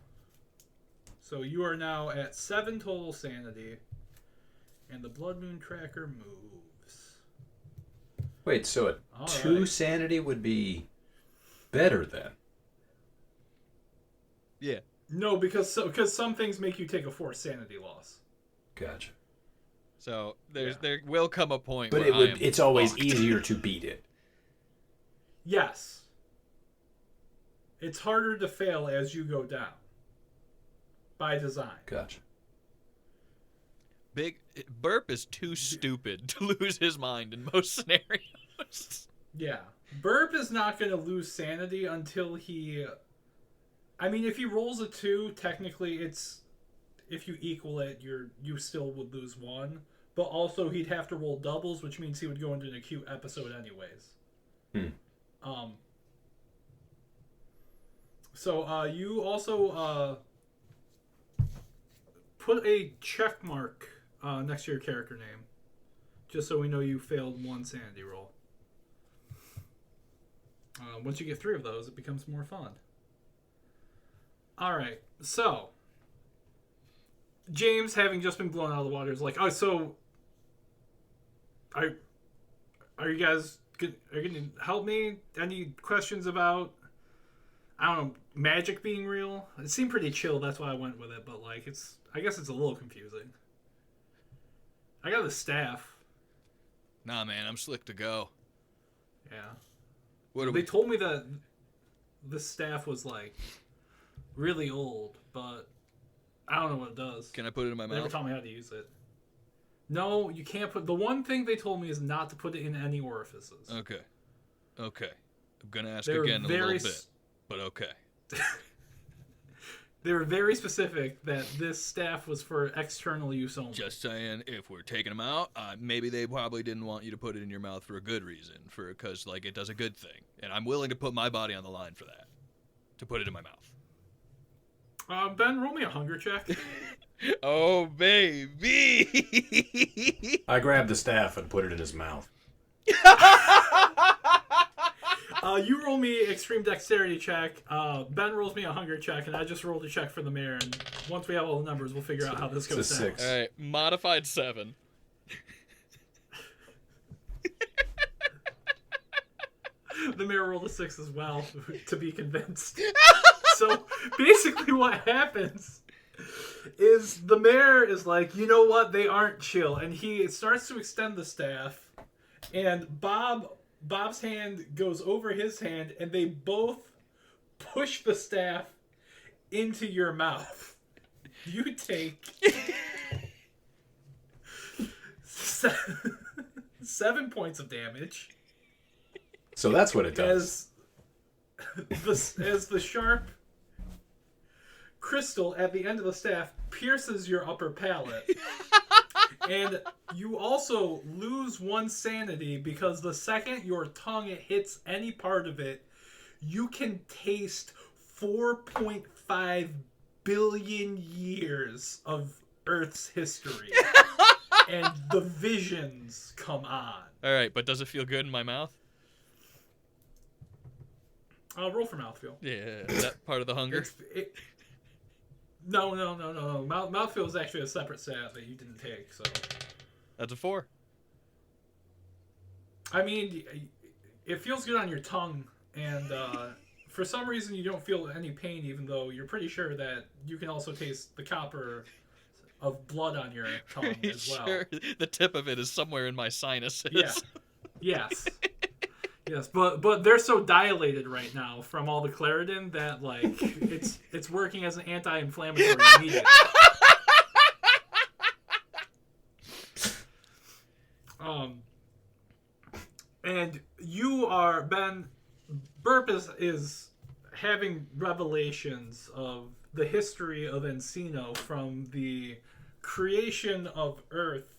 So you are now at 7 total sanity, and the Blood Moon tracker moves. Wait, so a All 2 right. sanity would be better then? Yeah. No, because some things make you take a 4 sanity loss. Gotcha. So there will come a point But where it's always fucked. easier to beat it. Yes. It's harder to fail as you go down. By design. Gotcha. Burp is too stupid to lose his mind in most scenarios. Yeah. Burp is not going to lose sanity until he... I mean, if he rolls a 2, technically it's... If you equal it, you still would lose 1. But also he'd have to roll doubles, which means he would go into an acute episode anyways. So you also put a check mark next to your character name, just so we know you failed 1 sanity roll. Once you get 3 of those, it becomes more fun. All right, so James, having just been blown out of the water, is like, oh, so are you guys are you gonna help me? Any questions about, I don't know, magic being real? It seemed pretty chill, that's why I went with it, but like I guess it's a little confusing. I got the staff. Nah, man, I'm slick to go. Yeah. What do They we? told me that the staff was like really old, but I don't know what it does. Can I put it in my They never mouth? taught me how to use it. No, you can't put. The one thing they told me is not to put it in any orifices. Okay. I'm gonna ask They were again in a little very bit, but okay. They were very specific that this staff was for external use only. Just saying, if we're taking them out, maybe they probably didn't want you to put it in your mouth for a good reason, because like it does a good thing, and I'm willing to put my body on the line for that, to put it in my mouth. Ben, roll me a hunger check. Oh baby! I grabbed the staff and put it in his mouth. You roll me extreme dexterity check. Ben rolls me a hunger check, and I just rolled a check for the mayor. And once we have all the numbers, we'll figure out how this It's a goes down. 6. All right, modified 7. The mayor rolled a 6 as well to be convinced. So basically, what happens is the mayor is like, you know what? They aren't chill, and he starts to extend the staff, and Bob's hand goes over his hand, and they both push the staff into your mouth. You take 7 points of damage. So that's what it does. As the sharp crystal at the end of the staff pierces your upper palate, And you also lose 1 sanity because the second your tongue hits any part of it, you can taste 4.5 billion years of Earth's history. And the visions come on. All right, but does it feel good in my mouth? Roll for mouthfeel. Yeah, is that part of the hunger? No. Mouthfeel is actually a separate stat that you didn't take, so... That's a 4. I mean, it feels good on your tongue, and for some reason you don't feel any pain, even though you're pretty sure that you can also taste the copper of blood on your tongue as well. Sure, the tip of it is somewhere in my sinuses. Yeah. Yes. Yes, but they're so dilated right now from all the Claritin that like it's working as an anti-inflammatory immediately. And you are Burp is having revelations of the history of Encino from the creation of Earth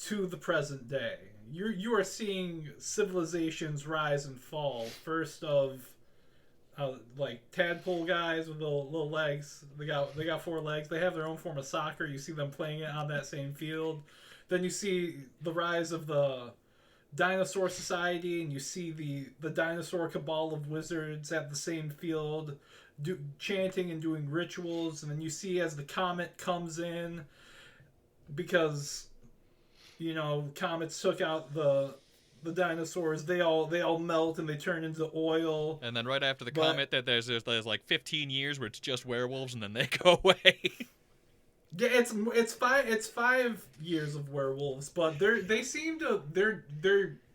to the present day. You are seeing civilizations rise and fall. First of like tadpole guys with little legs. They got 4 legs. They have their own form of soccer. You see them playing it on that same field. Then you see the rise of the dinosaur society, and you see the dinosaur cabal of wizards at the same field, chanting and doing rituals. And then you see as the comet comes in, because comets took out the dinosaurs. They all melt and they turn into oil. And then right after the comet, that there's like 15 years where it's just werewolves, and then they go away. Yeah, it's 5 years of werewolves, but they're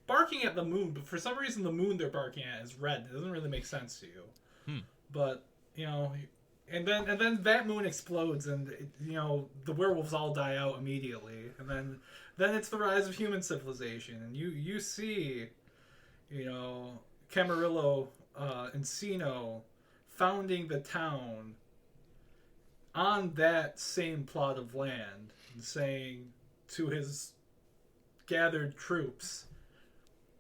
barking at the moon. But for some reason, the moon they're barking at is red. It doesn't really make sense to you. But and then that moon explodes, and the werewolves all die out immediately, and then it's the rise of human civilization, and you see, Camarillo, Encino founding the town on that same plot of land, and saying to his gathered troops,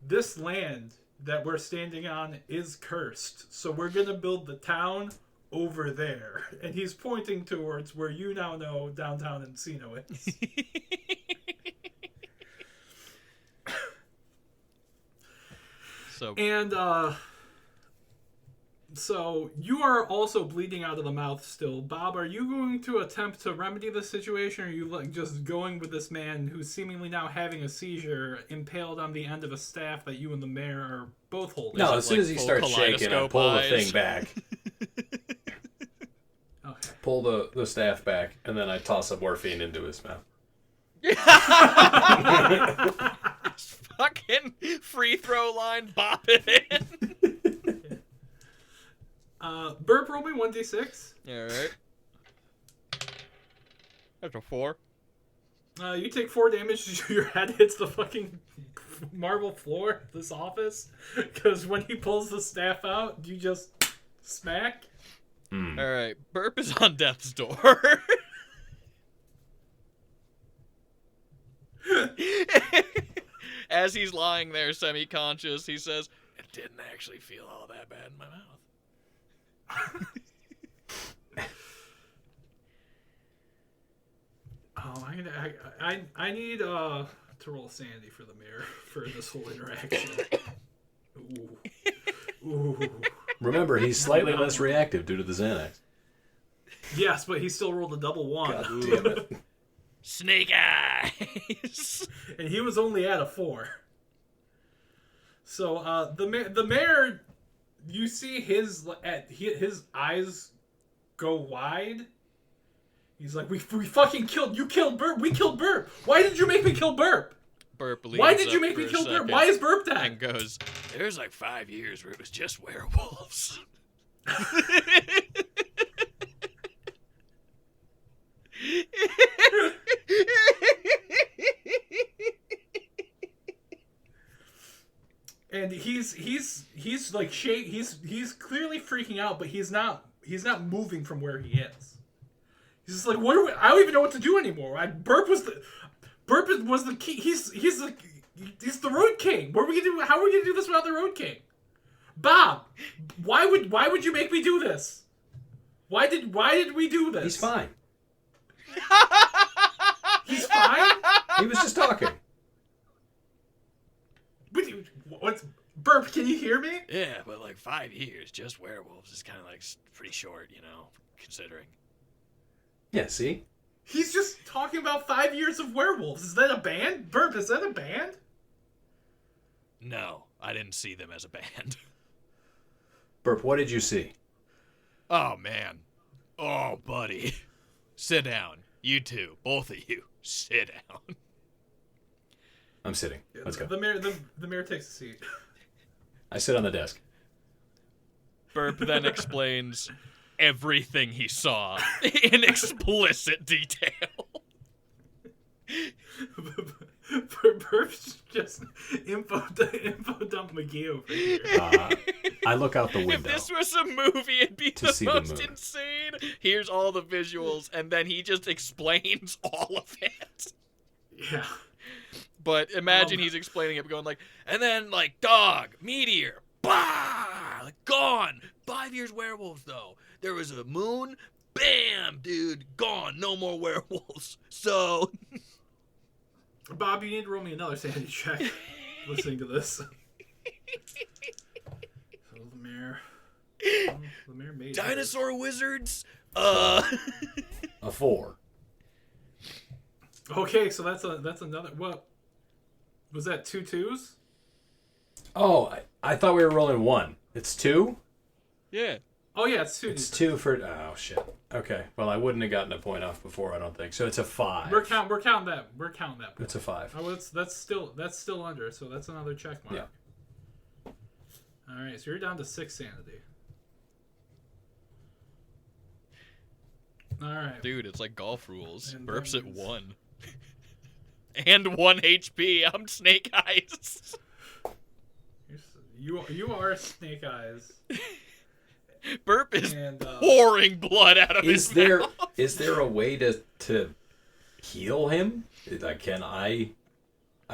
this land that we're standing on is cursed, so we're gonna build the town over there. And he's pointing towards where you now know downtown Encino is. So you are also bleeding out of the mouth still. Bob, are you going to attempt to remedy the situation, or are you just going with this man who's seemingly now having a seizure, impaled on the end of a staff that you and the mayor are both holding? No, as soon as he starts shaking, I pull the thing back. Okay. Pull the staff back, and then I toss a morphine into his mouth. Fucking free throw line, bop it in. Burp, roll me 1d6. Alright. That's a 4. You take 4 damage. Your head hits the fucking marble floor of this office. Because when he pulls the staff out, you just smack. Alright, Burp is on death's door. As he's lying there semi-conscious, he says, It didn't actually feel all that bad in my mouth. I need to roll sanity for the mayor for this whole interaction. Ooh. Remember, he's slightly less reactive due to the Xanax. Yes, but he still rolled a double 1. God damn it. Snake eyes! And he was only at a 4. So the mayor, you see his eyes go wide. He's like, we fucking killed Burp. We killed Burp. Why did you make me kill Burp? Burp leaves Why did you up make for me a kill Burp? second Why is Burp dead? and goes, There's like 5 years where it was just werewolves. And he's like he's clearly freaking out, but he's not moving from where he is. He's just like, I don't even know what to do anymore. Burp was Burp was the key. He's the Road King. What are we gonna do? How are we gonna do this without the Road King? Bob, why would you make me do this? Why did we do this? He's fine. He's fine. He was just talking. What's Burp? Can you hear me? Yeah, but like 5 years, just werewolves is kind of like pretty short, considering. Yeah, see? He's just talking about 5 years of werewolves. Is that a band? Burp, is that a band? No, I didn't see them as a band. Burp, what did you see? Oh, man. Oh, buddy. Sit down. You two, both of you, sit down. I'm sitting. Let's go. The mayor takes a seat. I sit on the desk. Burp then explains everything he saw in explicit detail. Burp's just info dump McGee over here. I look out the If window. this was a movie, it'd be To the see the most moon. insane. Here's all the visuals, and then he just explains all of it. Yeah. But imagine he's explaining it, going like, and then like dog, meteor, bah, like gone. 5 years werewolves though. There was a moon, bam, dude, gone. No more werewolves. So Bob, you need to roll me another sanity check. Listening to this. So the mayor made it. dinosaur wizards. A 4. Okay, so that's another. What was that? 2 2s? Oh, I thought we were rolling 1. It's 2? Yeah. Oh yeah, it's 2. It's 2 for... Oh, shit. Okay. Well, I wouldn't have gotten a point off before, I don't think. So it's a 5. We're counting that. We're counting that. It's a 5. Oh, that's still under. So that's another check mark. Yeah. All right, so you're down to 6 sanity. All right. Dude, it's like golf rules. And Burp's at then- 1. And 1 HP. I'm Snake Eyes. You are Snake Eyes. Burp is And pouring blood out of Is his there mouth. is there a way to heal him? Can I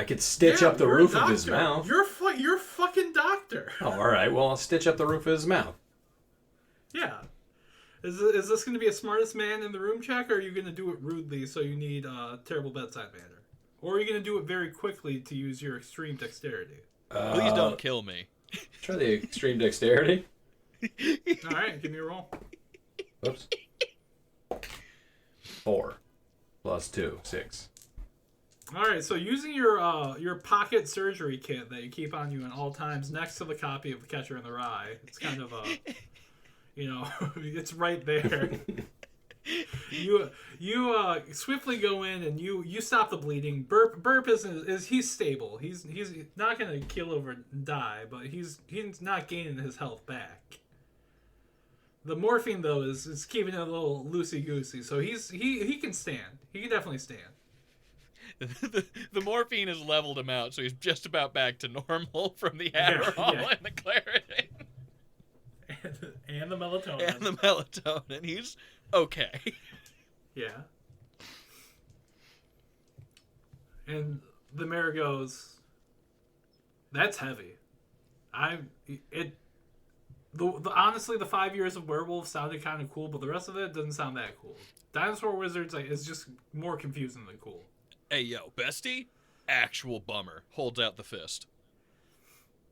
could stitch yeah, up the you're a roof of his doctor. mouth. You're a fucking doctor. Oh, all right. Well, I'll stitch up the roof of his mouth. Yeah. Is this going to be a smartest man in the room check, or are you going to do it rudely so you need terrible bedside manner? Or are you going to do it very quickly to use your extreme dexterity? Please don't kill me. Try the extreme dexterity. All right, give me a roll. Oops. 4 plus 2, 6. All right, so using your pocket surgery kit that you keep on you at all times next to the copy of The Catcher in the Rye, it's kind of a, it's right there. You swiftly go in and you stop the bleeding. Burp is he's stable. He's not gonna keel over and die, but he's not gaining his health back. The morphine though is keeping it a little loosey goosey, so he can stand. He can definitely stand. The morphine has leveled him out, so he's just about back to normal from the Adderall yeah. and the Claritin And the melatonin. and the melatonin. He's okay. Yeah. And the mayor goes, "That's heavy." Honestly, the 5 years of werewolf sounded kind of cool, but the rest of it doesn't sound that cool. Dinosaur Wizards is just more confusing than cool. Hey, yo, bestie? Actual bummer. Holds out the fist.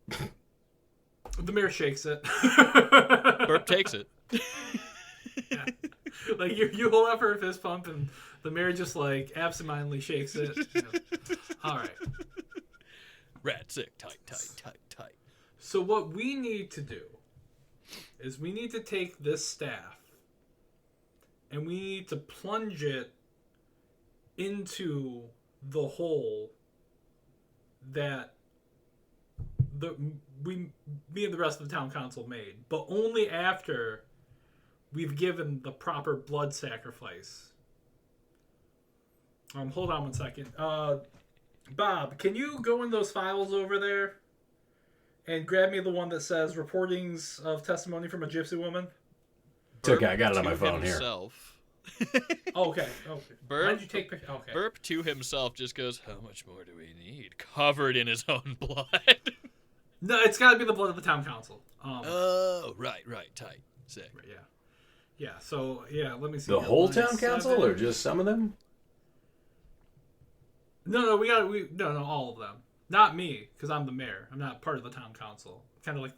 The mayor shakes it. Burp takes it. Yeah. Like you hold up for a fist pump, and the mayor just like absentmindly shakes it. All right. Rat sick. Tight. So what we need to do is we need to take this staff and we need to plunge it into the hole that me and the rest of the town council made, but only after we've given the proper blood sacrifice. Hold on one second. Bob, can you go in those files over there and grab me the one that says reportings of testimony from a gypsy woman? It's okay. I got it on To my phone here. himself. Okay. Burp. Why did you take pictures? Okay. Burp to himself just goes, how much more do we need? Covered in his own blood. No, it's got to be the blood of the town council. Oh, right, tight. Sick. Yeah. Yeah. So yeah, let me see. The here. whole Line town council, 7. or just some of them? No, no, all of them. Not me, because I'm the mayor. I'm not part of the town council. Kind of like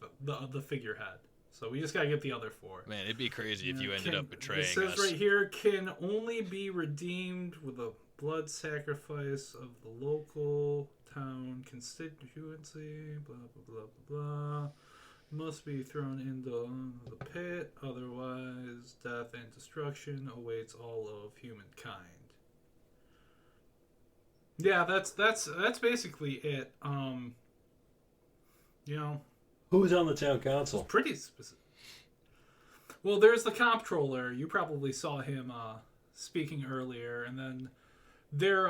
the figurehead. So we just gotta get the other 4. Man, it'd be crazy if you ended up betraying It says us. right here, can only be redeemed with a blood sacrifice of the local town constituency. Blah blah blah blah blah. Must be thrown into the pit, otherwise death and destruction awaits all of humankind. Yeah, that's basically it. You know, Who's on the town council? pretty specific. Well, there's the comptroller. You probably saw him speaking earlier, and then their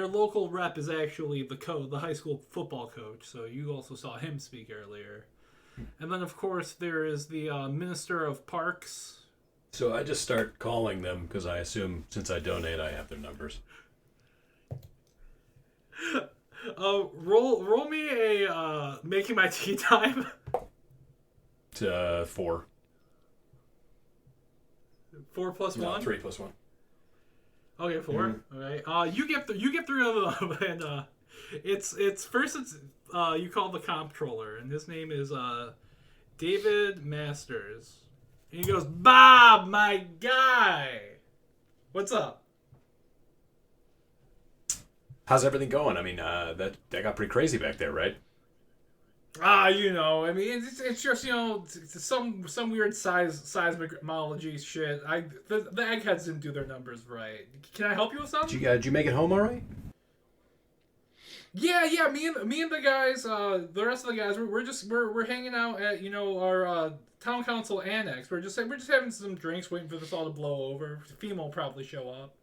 local rep is actually the high school football coach. So you also saw him speak earlier. And then, of course, there is the Minister of Parks. So I just start calling them because I assume since I donate, I have their numbers. Roll me a making my tea time. 4. 4 plus No, 1. 3 plus 1. Okay, 4. All right. You get 3 of them, and it's first. You call the comptroller, and his name is David Masters. And he goes, Bob, my guy. What's up? How's everything going? I mean, that got pretty crazy back there, right? You know, I mean, it's just, you know, it's some weird seismology shit. The eggheads didn't do their numbers right. Can I help you with something? Did you make it home all right? Yeah. Me and the guys, the rest of the guys, we're hanging out at, you know, our town council annex. We're just having some drinks, waiting for this all to blow over. FEMA will probably show up.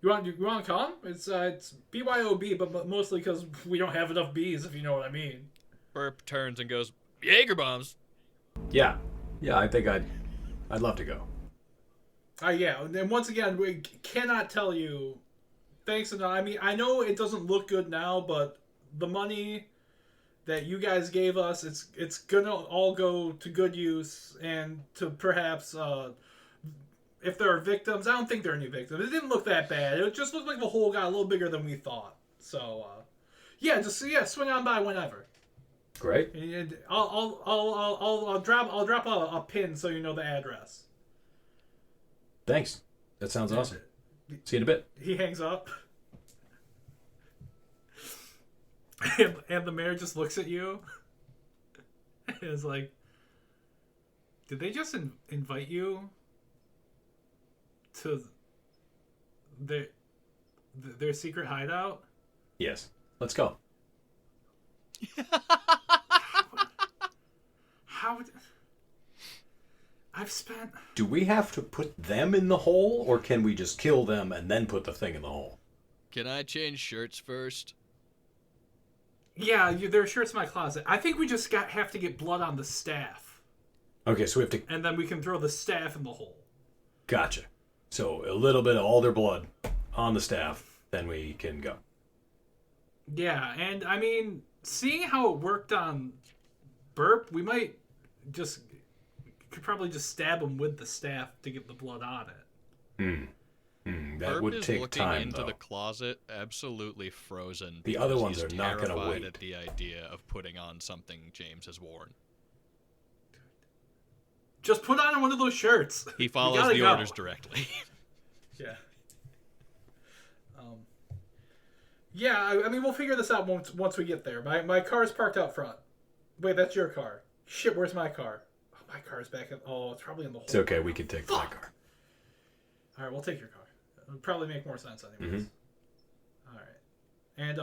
You want to come? It's BYOB, but mostly because we don't have enough bees, if you know what I mean. Burp turns and goes, Jaeger bombs. Yeah, I think I'd love to go. Yeah, and once again, we cannot tell you. Thanks enough. I mean, I know it doesn't look good now, but the money that you guys gave us, it's gonna all go to good use and to perhaps if there are victims. I don't think there are any victims. It didn't look that bad. It just looked like the hole got a little bigger than we thought. So swing on by whenever. Great. And I'll drop a pin so you know the address. Thanks. That sounds awesome. See you in a bit. He hangs up. And the mayor just looks at you. And is like, did they just invite you to their secret hideout? Yes. Let's go. How I've spent... Do we have to put them in the hole, or can we just kill them and then put the thing in the hole? Can I change shirts first? Yeah, there are shirts in my closet. I think we just have to get blood on the staff. Okay, so we have to... And then we can throw the staff in the hole. Gotcha. So a little bit of all their blood on the staff, then we can go. Yeah, and I mean, seeing how it worked on Burp, we might could probably just stab him with the staff to get the blood on it. That Burp would is take looking time, into though. the closet, absolutely frozen. The other because ones he's are not gonna terrified wait. at the idea of putting on something James has worn. Just put on one of those shirts. He follows gotta the go. orders directly. Yeah. I mean, we'll figure this out once we get there. My car's parked out front. Wait, that's your car. Shit, where's my car? Oh, my car's back in... Oh, it's probably in the hole. It's okay, we can take my car. All right, we'll take your car. It'll probably make more sense anyways. All right. And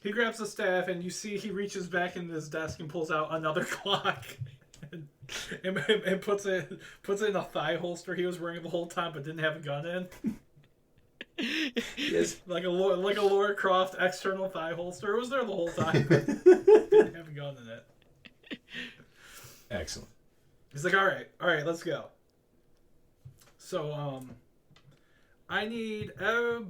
he grabs the staff, and you see he reaches back in his desk and pulls out another clock. and puts it in a thigh holster he was wearing the whole time but didn't have a gun in. Yes. Like a Laura Croft external thigh holster. It was there the whole time. But didn't have a gun in it. Excellent. He's like, all right, let's go. So, I need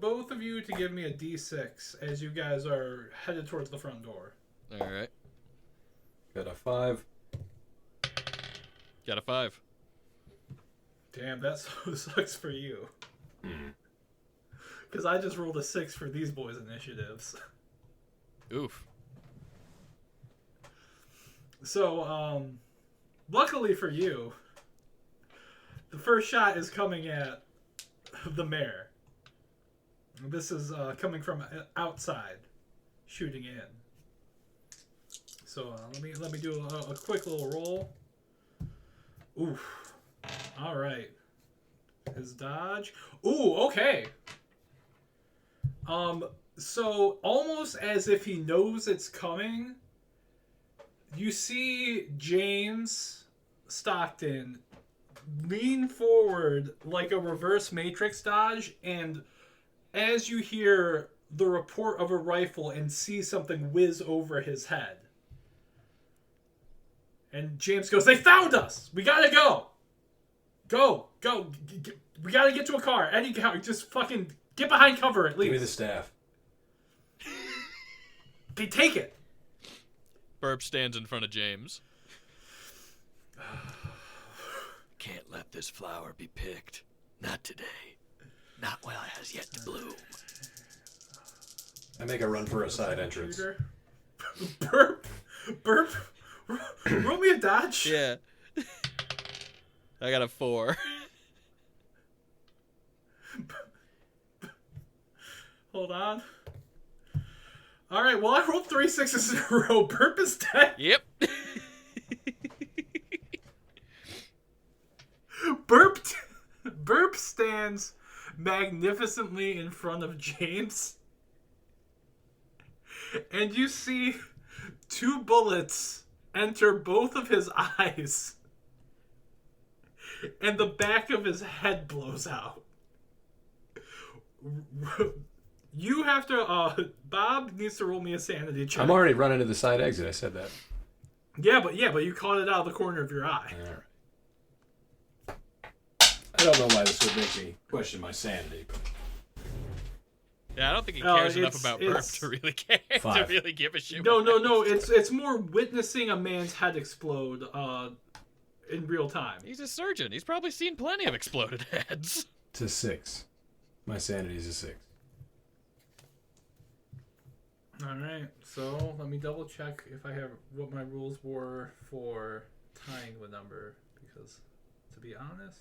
both of you to give me a D6 as you guys are headed towards the front door. All right. Got a 5. Got a 5. Damn, that sucks for you. Because I just rolled a 6 for these boys' initiatives. Oof. So, luckily for you, the first shot is coming at the mayor. This is coming from outside, shooting in. So let me do a quick little roll. Oof. All right. His dodge. Ooh, okay. So almost as if he knows it's coming, you see James Stockton lean forward like a reverse Matrix dodge, and as you hear the report of a rifle and see something whiz over his head. And James goes, "They found us! We gotta go! Go! We gotta get to a car. Any car. Just fucking get behind cover at least." Give me the staff. Okay, take it. Burp stands in front of James. Can't let this flower be picked. Not today. Not while it has yet to bloom. I make a run for a side entrance. Shooter. Burp. Roll me a dodge. Yeah. I got a 4. Hold on. All right. Well, I rolled 3 6s in a row. Burp is dead. Yep. Burp stands magnificently in front of James, and you see 2 bullets enter both of his eyes, and the back of his head blows out. You have to. Bob needs to roll me a sanity check. I'm already running to the side exit. I said that. Yeah, but you caught it out of the corner of your eye. All right. I don't know why this would make me question my sanity, but Yeah, I don't think he No, cares enough it's- about Burp it's- to really care. To 5. really give a shit. No. It's more witnessing a man's head explode in real time. He's a surgeon. He's probably seen plenty of exploded heads. it's a 6. My sanity is a 6. All right, so let me double check if I have what my rules were for tying the number, because to be honest,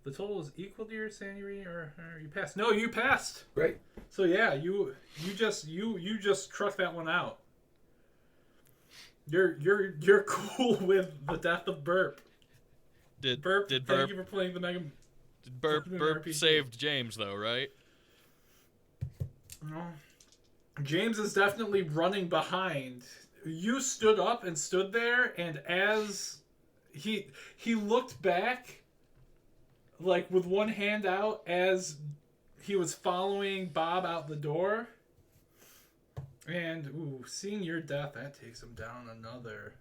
the total is equal to your sanity, or you passed. No, you passed. Great. So yeah, you just truck that one out. You're cool with the death of Burp. Did Burp, Did thank Burp you for playing the Mega. Burp Fucking Burp RPG. saved James though, right? No. James is definitely running behind. You stood up and stood there, and as he looked back, like with one hand out, as he was following Bob out the door. And seeing your death, that takes him down another.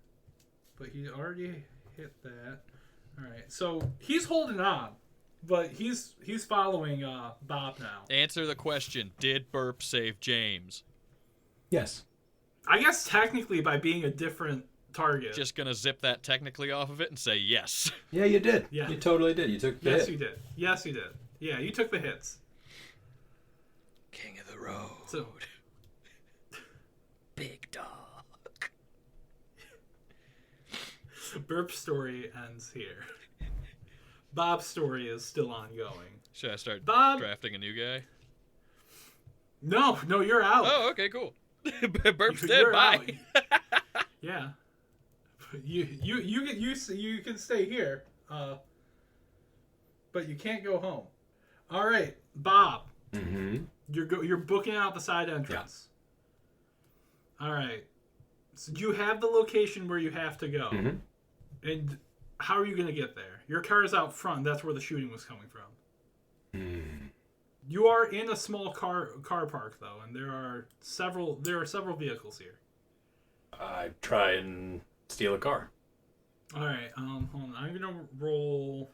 But he already hit that. All right, so he's holding on, but he's following Bob now. Answer the question. Did Burp save James? Yes. I guess technically by being a different target. Just gonna zip that technically off of it and say yes. Yeah, you did. Yeah. You totally did. You took the Yes, hit. you did. Yes, you did. Yeah, you took the hits. King of the road. So Big dog. Burp's story ends here. Bob's story is still ongoing. Should I start Bob- drafting a new guy? No, you're out. Oh, okay, cool. Burp's dead. You're Bye. out. Yeah. You can stay here, but you can't go home. All right, Bob. Mm-hmm. You're booking out the side entrance. All right. So you have the location where you have to go. Mm-hmm. And how are you going to get there? Your car is out front. That's where the shooting was coming from. Mm. You are in a small car park though, and there are several vehicles here. I try and steal a car. All right. Hold on. I'm going to roll.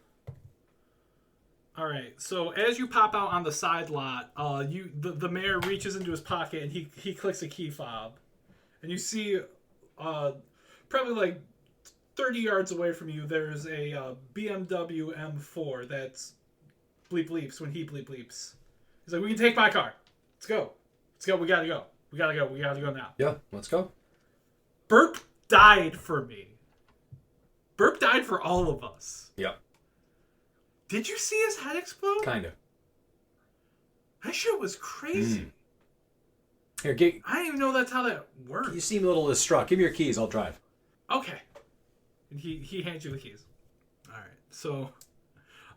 All right. So as you pop out on the side lot, the mayor reaches into his pocket and he clicks a key fob, and you see, probably like 30 yards away from you, there's a BMW M4 that's bleep bleeps when he bleep bleeps. He's like, "We can take my car. Let's go. Let's go. We gotta go. We gotta go. We gotta go now." Yeah, let's go. Burp died for me. Burp died for all of us. Yeah, Did you see his head explode? kind of. That shit was crazy. Here, I didn't even know that's how that worked. you seem a little distraught. Give me your keys. I'll drive. Okay. And he hands you the keys. All right. So,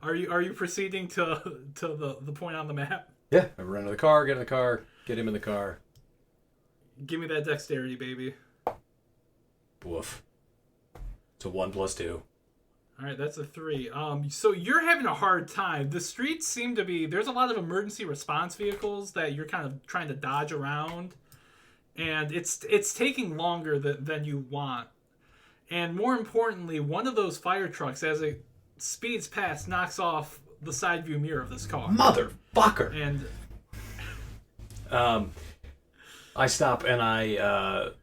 are you proceeding to the point on the map? Yeah, I run to the car, get in the car, get him in the car. Give me that dexterity, baby. Woof. It's a 1 + 2. All right, that's a 3. So you're having a hard time. The streets seem to be, there's a lot of emergency response vehicles that you're kind of trying to dodge around, and it's taking longer than you want. And more importantly, one of those fire trucks, as it speeds past, knocks off the side view mirror of this car. Motherfucker! And I stop and I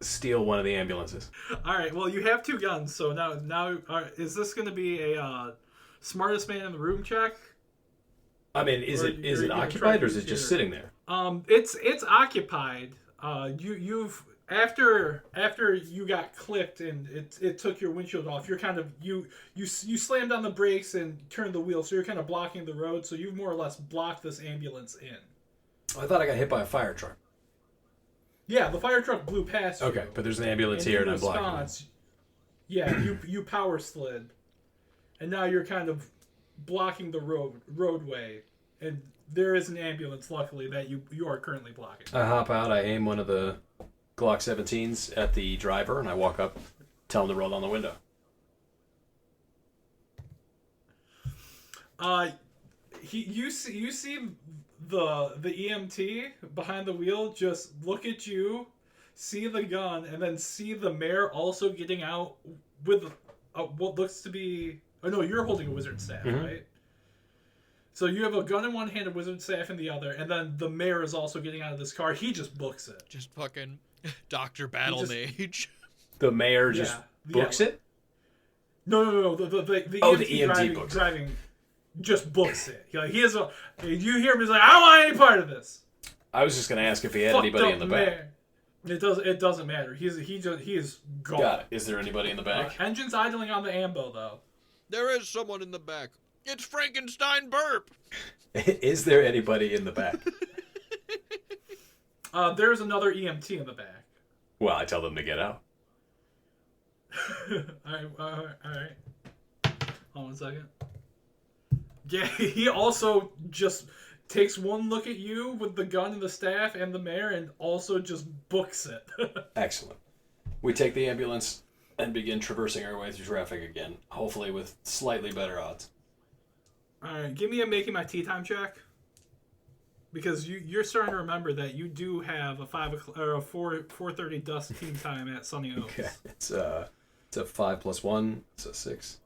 steal one of the ambulances. all right, well, you have 2 guns, so now is this going to be a smartest man in the room check? I mean, is Or it you're gonna occupied try or is to it just use sitting there? It's occupied. You've after you got clipped and it took your windshield off. You're kind of you slammed on the brakes and turned the wheel, so you're kind of blocking the road. So you've more or less blocked this ambulance in. I thought I got hit by a fire truck. Yeah, the fire truck blew past you. Okay, but there's an ambulance And here in and I'm blocking it. response, yeah, you power slid, and now you're kind of blocking the roadway, and there is an ambulance, luckily, that you are currently blocking. I hop out, I aim one of the Glock 17s at the driver, and I walk up, tell him to roll down the window. You see the EMT behind the wheel just look at you, see the gun, and then see the mayor also getting out with what looks to be. Oh no, you're holding a wizard staff, right? So you have a gun in one hand, a wizard staff in the other, and then the mayor is also getting out of this car. He just books it. Just fucking Dr. Battle just- Mage. The mayor just books it? No. The Oh, EMT, the EMT driving just books it. He has a. You hear him? He's like, "I don't want any part of this." I was just going to ask if he had Fucked anybody up in the back. mayor. It doesn't matter. He is gone. Got it. Is there anybody in the back? Engine's idling on the ambo though. There is someone in the back. It's Frankenstein Burp. Is there anybody in the back? There's another EMT in the back. Well, I tell them to get out. All right. Hold on 1 second. Yeah, he also just takes one look at you with the gun and the staff and the mayor, and also just books it. Excellent. We take the ambulance and begin traversing our way through traffic again, hopefully with slightly better odds. All right, give me a making my tea time check, because you're starting to remember that you do have a 5:00 or a 4:30 dusk tea time at Sunny Oaks. Okay. It's a 5 + 1. It's a 6.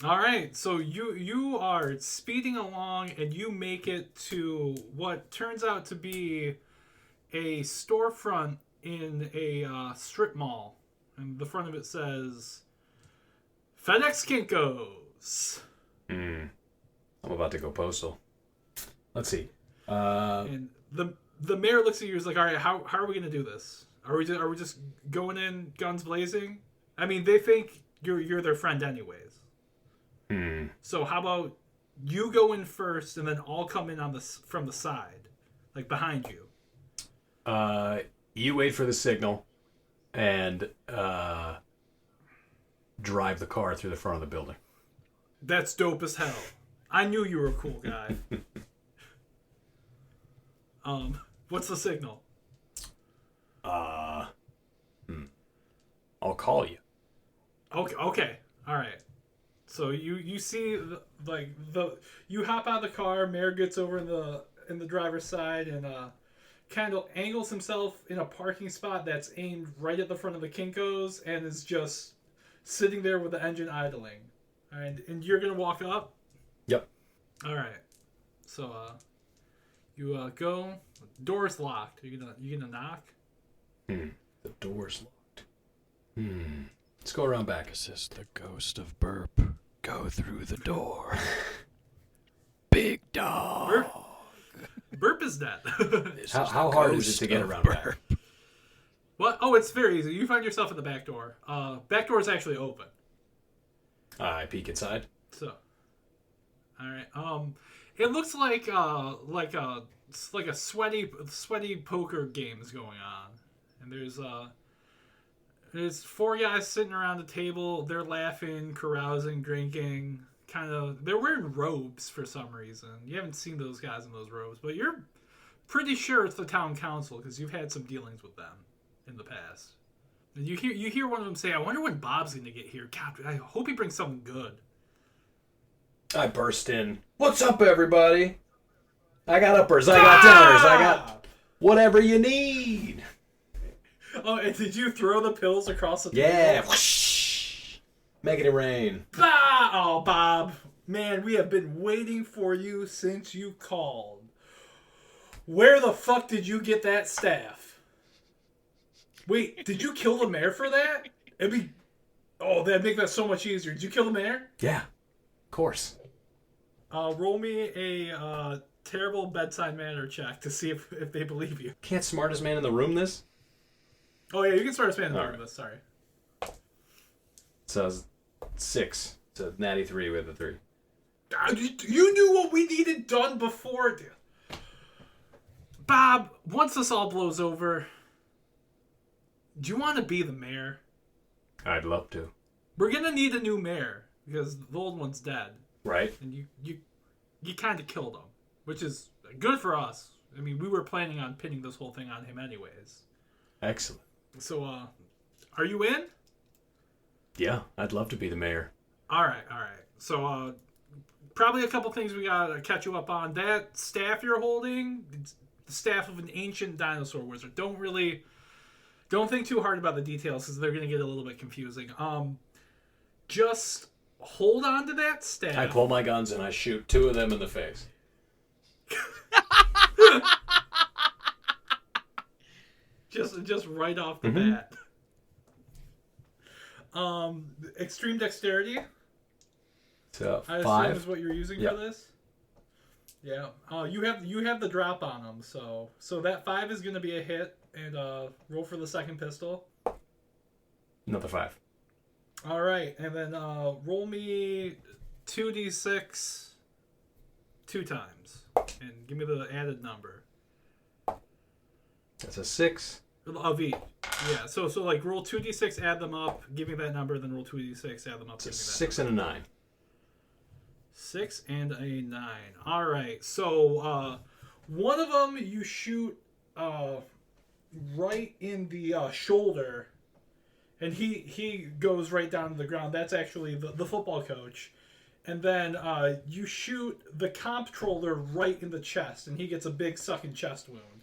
All right, so you are speeding along and you make it to what turns out to be a storefront in a strip mall, and the front of it says FedEx Kinko's. I'm about to go postal. Let's see. And the mayor looks at you and is like, "All right, how are we gonna do this? Are we just going in guns blazing? I mean, they think you're their friend anyways. So how about you go in first, and then I'll come in from the side, like behind you." You wait for the signal and drive the car through the front of the building. That's dope as hell. I knew you were a cool guy. What's the signal? I'll call you. Okay, all right. So you see you hop out of the car. Mayor gets over in the driver's side and kind of angles himself in a parking spot that's aimed right at the front of the Kinko's and is just sitting there with the engine idling. And you're gonna walk up. Yep. All right. So you go. Door's locked. You gonna knock? The door's locked. Let's go around back. This is the ghost of Burp. Go through the door. Big dog. Burp is dead. This How is the hard is it ghost to get of around Burp. back? What? Oh, it's very easy. You find yourself at the back door. Back door is actually open. I peek inside. So, all right. It looks like a sweaty poker game is going on, and there's 4 guys sitting around the table. They're laughing, carousing, drinking. They're wearing robes for some reason. You haven't seen those guys in those robes, but you're pretty sure it's the town council because you've had some dealings with them in the past. And you hear one of them say, "I wonder when Bob's gonna get here. God, I hope he brings something good." I burst in. What's up, everybody? I got uppers, I got downers, I got whatever you need. Oh, and did you throw the pills across the table? Yeah. Whoosh. Making it rain. Ah! Oh, Bob. Man, we have been waiting for you since you called. Where the fuck did you get that staff? Wait, did you kill the mayor for that? That'd make that so much easier. Did you kill the mayor? Yeah, of course. Roll me a terrible bedside manner check to see if they believe you. Can't smartest man in the room this? Oh, yeah, you can start expanding the All room, right. sorry. So 6. So natty 3 with a 3. You knew what we needed done before. Bob, once this all blows over, do you want to be the mayor? I'd love to. We're going to need a new mayor because the old one's dead. Right? And you kind of killed him, which is good for us. I mean, we were planning on pinning this whole thing on him anyways. Excellent. So, are you in? Yeah, I'd love to be the mayor. All right. So, probably a couple things we gotta catch you up on. That staff you're holding, it's the staff of an ancient dinosaur wizard. Don't think too hard about the details because they're gonna get a little bit confusing. Just hold on to that staff. I pull my guns and I shoot 2 of them in the face. Just right off the bat. Extreme dexterity, So I assume 5. is what you're using Yep. for this. Yeah. You have the drop on them, so that 5 is gonna be a hit, and roll for the second pistol. Another 5. All right, and then roll me 2d6 2 times, and give me the added number That's a 6. of each. Yeah. So like roll 2d6, add them up, give me that number, then roll 2d6, add them up. It's Give a me that 6 and a 9. 6 and a 9. All right. So one of them you shoot right in the shoulder, and he goes right down to the ground. That's actually the football coach. And then you shoot the comptroller right in the chest, and he gets a big sucking chest wound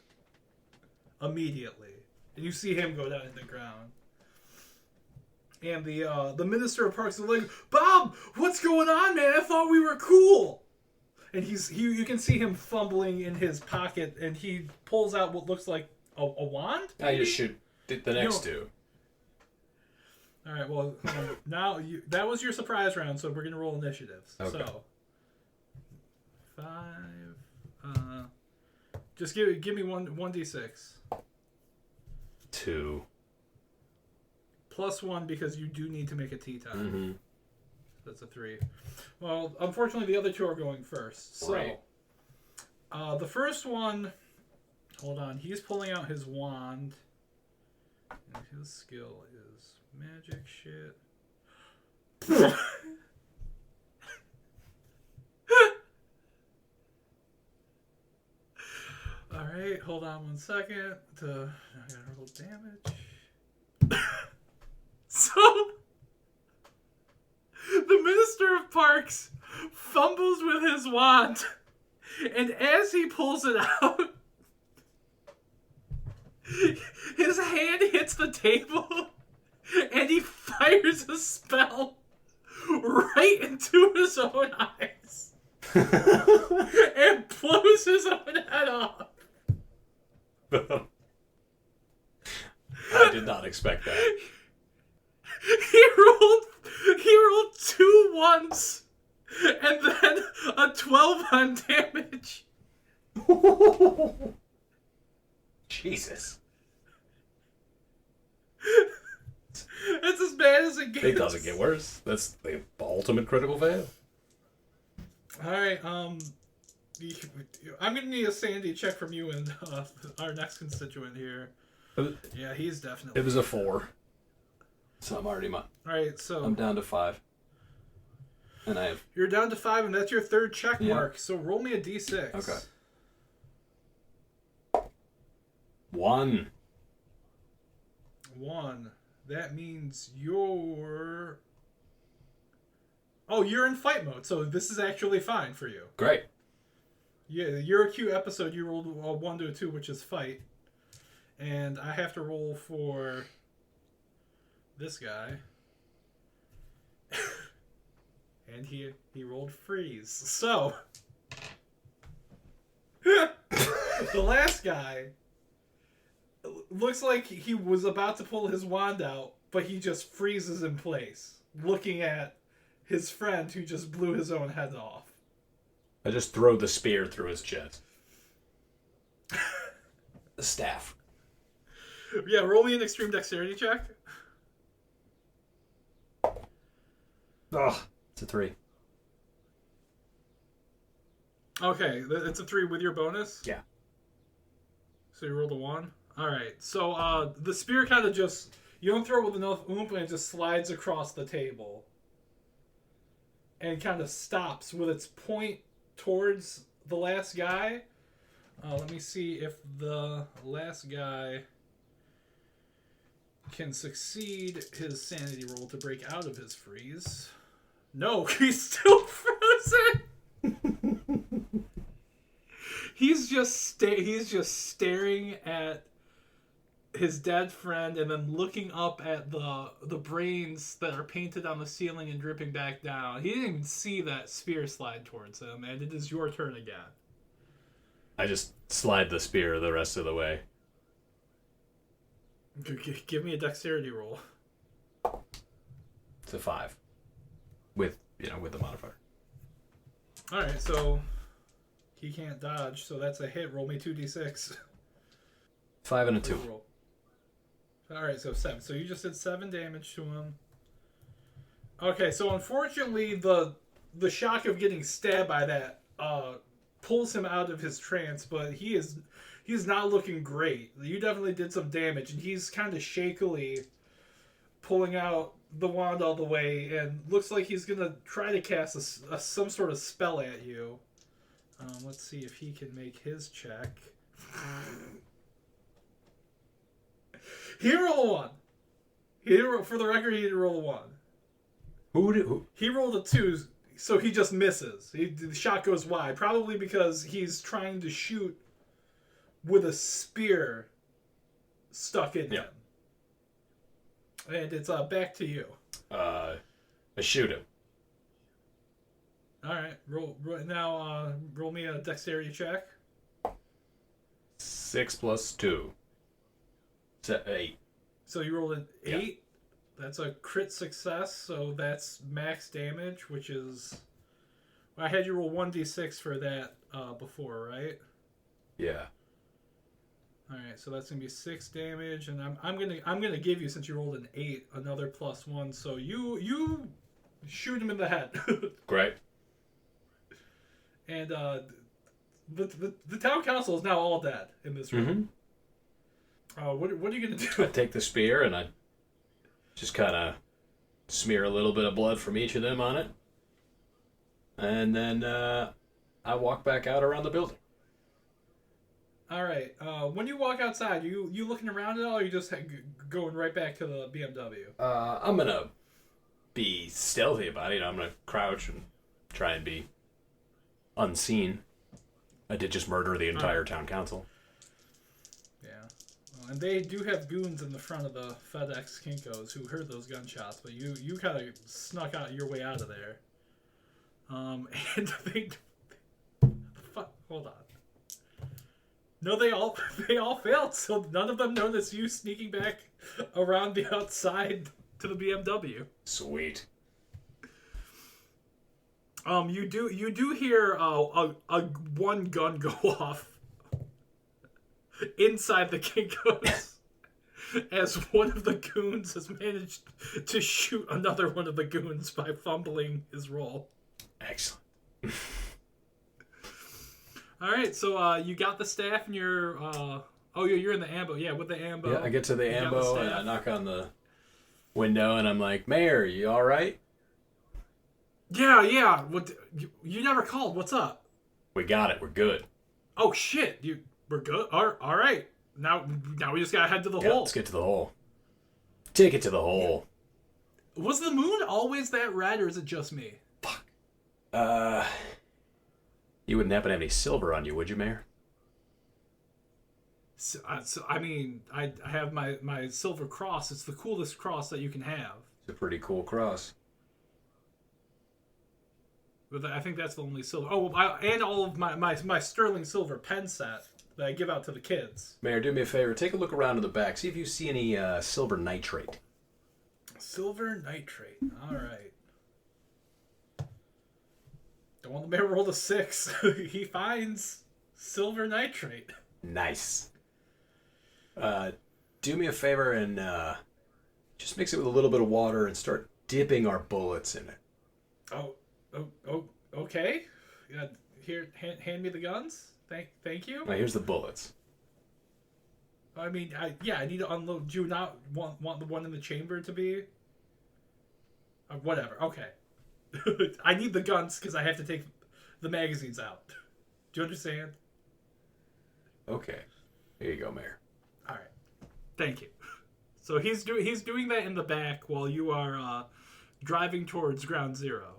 immediately. And you see him go down to the ground. And the Minister of Parks is like, "Bob, what's going on, man? I thought we were cool." And you can see him fumbling in his pocket, and he pulls out what looks like a wand. I just shoot the next No. 2. All right. Well, now that was your surprise round, so we're gonna roll initiatives. Okay. So 5. Just give me 1d6 2. plus 1 because you do need to make a tea time. Mm-hmm. That's a 3. Well, unfortunately, the other 2 are going first. So, Right. The first one, hold on, he's pulling out his wand. And his skill is magic shit. Alright, hold on 1 second. I gotta roll damage. So, the Minister of Parks fumbles with his wand, and as he pulls it out, his hand hits the table, and he fires a spell right into his own eyes. and blows his own head off. I did not expect that. He rolled 2 ones and then a 12 on damage. Jesus. That's as bad as it gets. It doesn't get worse. That's the ultimate critical fail. Alright, I'm gonna need a sanity check from you and our next constituent here. Yeah, he's definitely. It was a 4. So I'm already Alright, so I'm down to 5. And I have you're down to 5, and that's your third check Yeah. mark. So roll me a d6. Okay. 1. 1. That means you're. Oh, you're in fight mode, so this is actually fine for you. Great. Yeah, your acute episode, you rolled a 1 to a 2, which is fight. And I have to roll for this guy. And he rolled freeze. So, the last guy looks like he was about to pull his wand out, but he just freezes in place, looking at his friend who just blew his own head off. I just throw the spear through his chest. The staff. Yeah, roll me an extreme dexterity check. Oh, it's a 3. Okay, it's a 3 with your bonus? Yeah. So you rolled a 1? Alright, so the spear kind of just... You don't throw it with enough oomph, and it just slides across the table. And kind of stops with its point towards the last guy. Let me see if the last guy can succeed his sanity roll to break out of his freeze. No, he's still frozen! He's just staring at his dead friend and then looking up at the brains that are painted on the ceiling and dripping back down. He didn't even see that spear slide towards him, and it is your turn again. I just slide the spear the rest of the way. Give me a dexterity roll. It's a 5. With the modifier. Alright, so he can't dodge, so that's a hit. Roll me 2d6. 5 and a 2. Roll. Alright, so 7. So you just did 7 damage to him. Okay, so unfortunately the shock of getting stabbed by that pulls him out of his trance, but he's not looking great. You definitely did some damage, and he's kind of shakily pulling out the wand all the way, and looks like he's gonna try to cast some sort of spell at you. Let's see if he can make his check. He rolled a 1. For the record, he didn't roll a 1. Who? He rolled a 2, so he just misses. The shot goes wide, probably because he's trying to shoot with a spear stuck in him. And it's back to you. I shoot him. All right, roll me a dexterity check. 6 plus 2. 8. So you rolled an 8. Yeah. That's a crit success, so that's max damage, which is... I had you roll 1d6 for that before, right? Yeah. All right, so that's gonna be 6 damage, and I'm gonna give you, since you rolled an 8, another +1. So you shoot him in the head. Great. And the town council is now all dead in this room. What are you gonna I do? take the spear and I just kind of smear a little bit of blood from each of them on it. And then I walk back out around the building. All right. When you walk outside, you looking around at all, or you just going right back to the BMW? I'm going to be stealthy about it. I'm going to crouch and try and be unseen. I did just murder the entire town council. Yeah. Well, and they do have goons in the front of the FedEx Kinkos who heard those gunshots, but you kind of snuck out your way out of there. And Hold on. No, they all failed, so none of them noticed you sneaking back around the outside to the BMW. Sweet. You do hear a one gun go off inside the Kinkos as one of the goons has managed to shoot another one of the goons by fumbling his roll. Excellent. All right, so you got the staff and you're you're in the ambo. Yeah, with the ambo. Yeah, I get to the You got ambo and staff. I knock on the window and I'm like, Mayor, you all right? Yeah. What? You never called. What's up? We got it. We're good. Oh shit! We're good. All right. Now we just gotta head to the Yeah, hole. let's get to the hole. Take it to the hole. Was the moon always that red, or is it just me? You wouldn't happen to have any silver on you, would you, Mayor? So, I mean, I have my silver cross. It's the coolest cross that you can have. It's a pretty cool cross. But I think that's the only silver. Oh, and all of my sterling silver pen set that I give out to the kids. Mayor, do me a favor. Take a look around in the back. See if you see any silver nitrate. Silver nitrate. All right. The one the mayor rolled a 6. He finds silver nitrate. Nice. Do me a favor and just mix it with a little bit of water and start dipping our bullets in it. Oh, okay. Yeah, here, hand me the guns. Thank you. Now, here's the bullets. I mean, I need to unload. Do you not want the one in the chamber to be? Whatever. Okay. I need the guns because I have to take the magazines out. Do you understand? Okay. Here you go, Mayor. All right. Thank you. So he's doing that in the back while you are driving towards Ground Zero.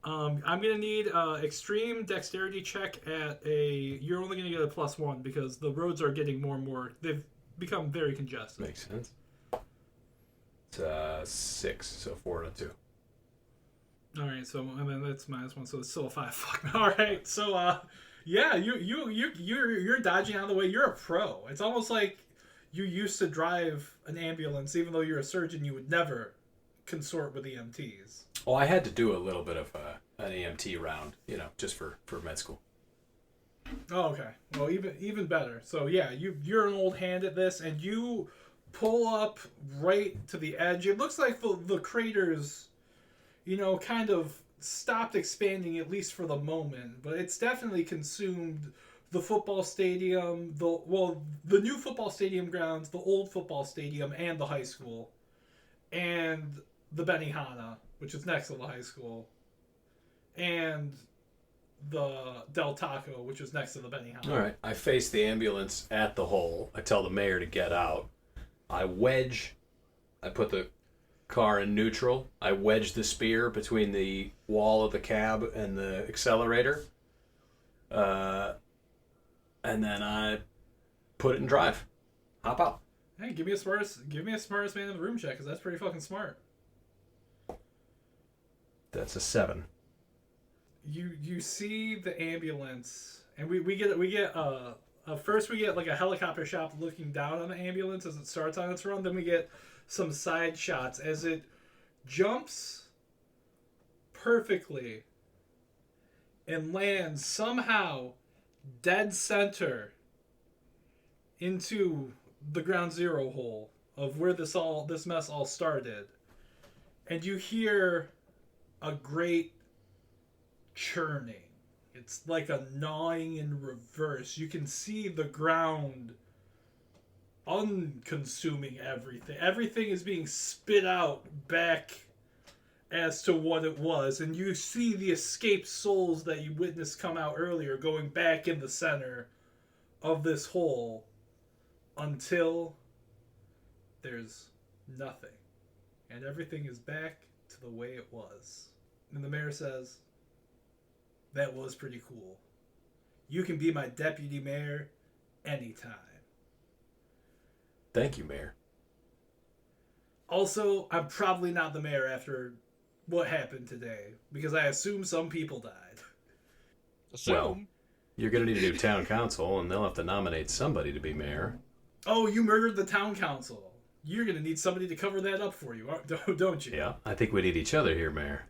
I'm gonna need extreme dexterity check at a. You're only gonna get a +1 because the roads are getting more and more. They've become very congested. Makes sense. It's 6, so 4 and a 2. All right, so and then that's -1, so it's still a 5. Fuck. All right, so yeah, you're dodging out of the way. You're a pro. It's almost like you used to drive an ambulance, even though you're a surgeon. You would never consort with EMTs. Well, I had to do a little bit of an EMT round, just for med school. Oh, okay. Well, even better. So yeah, you're an old hand at this, and you pull up right to the edge. It looks like the craters, kind of stopped expanding, at least for the moment, but it's definitely consumed the football stadium, the new football stadium grounds, the old football stadium, and the high school, and the Benihana, which is next to the high school, and the Del Taco, which is next to the Benihana. All right. I face the ambulance at the hole. I tell the mayor to get out. I put the car in neutral. I wedge the spear between the wall of the cab and the accelerator. And then I put it in drive. Hop out. Hey, give me a smartest man in the room check, because that's pretty fucking smart. That's a 7. You see the ambulance, and we get first we get like a helicopter shot looking down on the ambulance as it starts on its run. Then we get some side shots as it jumps perfectly and lands somehow dead center into the Ground Zero hole of where this mess all started. And you hear a great churning. It's like a gnawing in reverse. You can see the ground unconsuming everything. Everything is being spit out back as to what it was. And you see the escaped souls that you witnessed come out earlier going back in the center of this hole until there's nothing. And everything is back to the way it was. And the mayor says, "That was pretty cool. You can be my deputy mayor anytime. Thank you, Mayor. Also, I'm probably not the mayor after what happened today, because I assume some people died." Assume. Well, You're going to need a new town council, and they'll have to nominate somebody to be mayor. Oh, you murdered the town council. You're gonna need somebody to cover that up for you, don't you? Yeah, I think we need each other here, Mayor.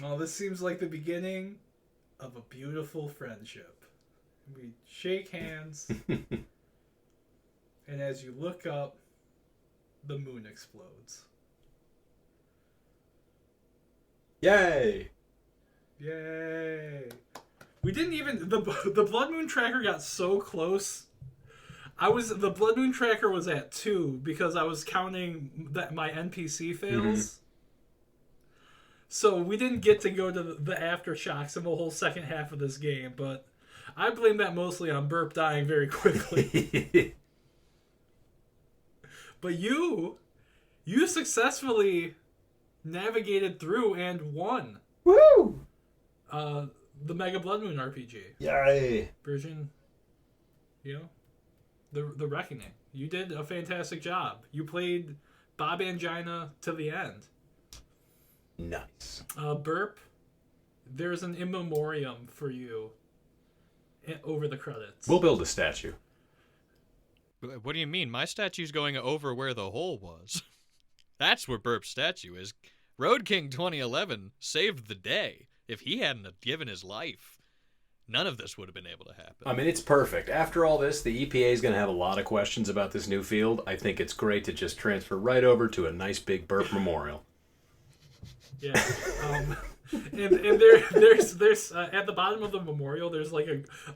Well, this seems like the beginning of a beautiful friendship. We shake hands, and as you look up, the moon explodes. Yay! Yay! We didn't even the blood moon tracker got so close. The blood moon tracker was at 2 because I was counting that my NPC fails. So we didn't get to go to the aftershocks in the whole second half of this game, but I blame that mostly on Burp dying very quickly. But you successfully navigated through and won. Woo! The Mega Blood Moon RPG Yay! version. The Reckoning. You did a fantastic job. You played Bob Angina to the end. Nice. Burp, there's an in memoriam for you over the credits. We'll build a statue. What do you mean? My statue's going over where the hole was. That's where Burp's statue is. Road King 2011 saved the day. If he hadn't have given his life, none of this would have been able to happen. I mean, it's perfect. After all this, the EPA is going to have a lot of questions about this new field. I think it's great to just transfer right over to a nice big Burp memorial. Yeah. And there's at the bottom of the memorial, there's like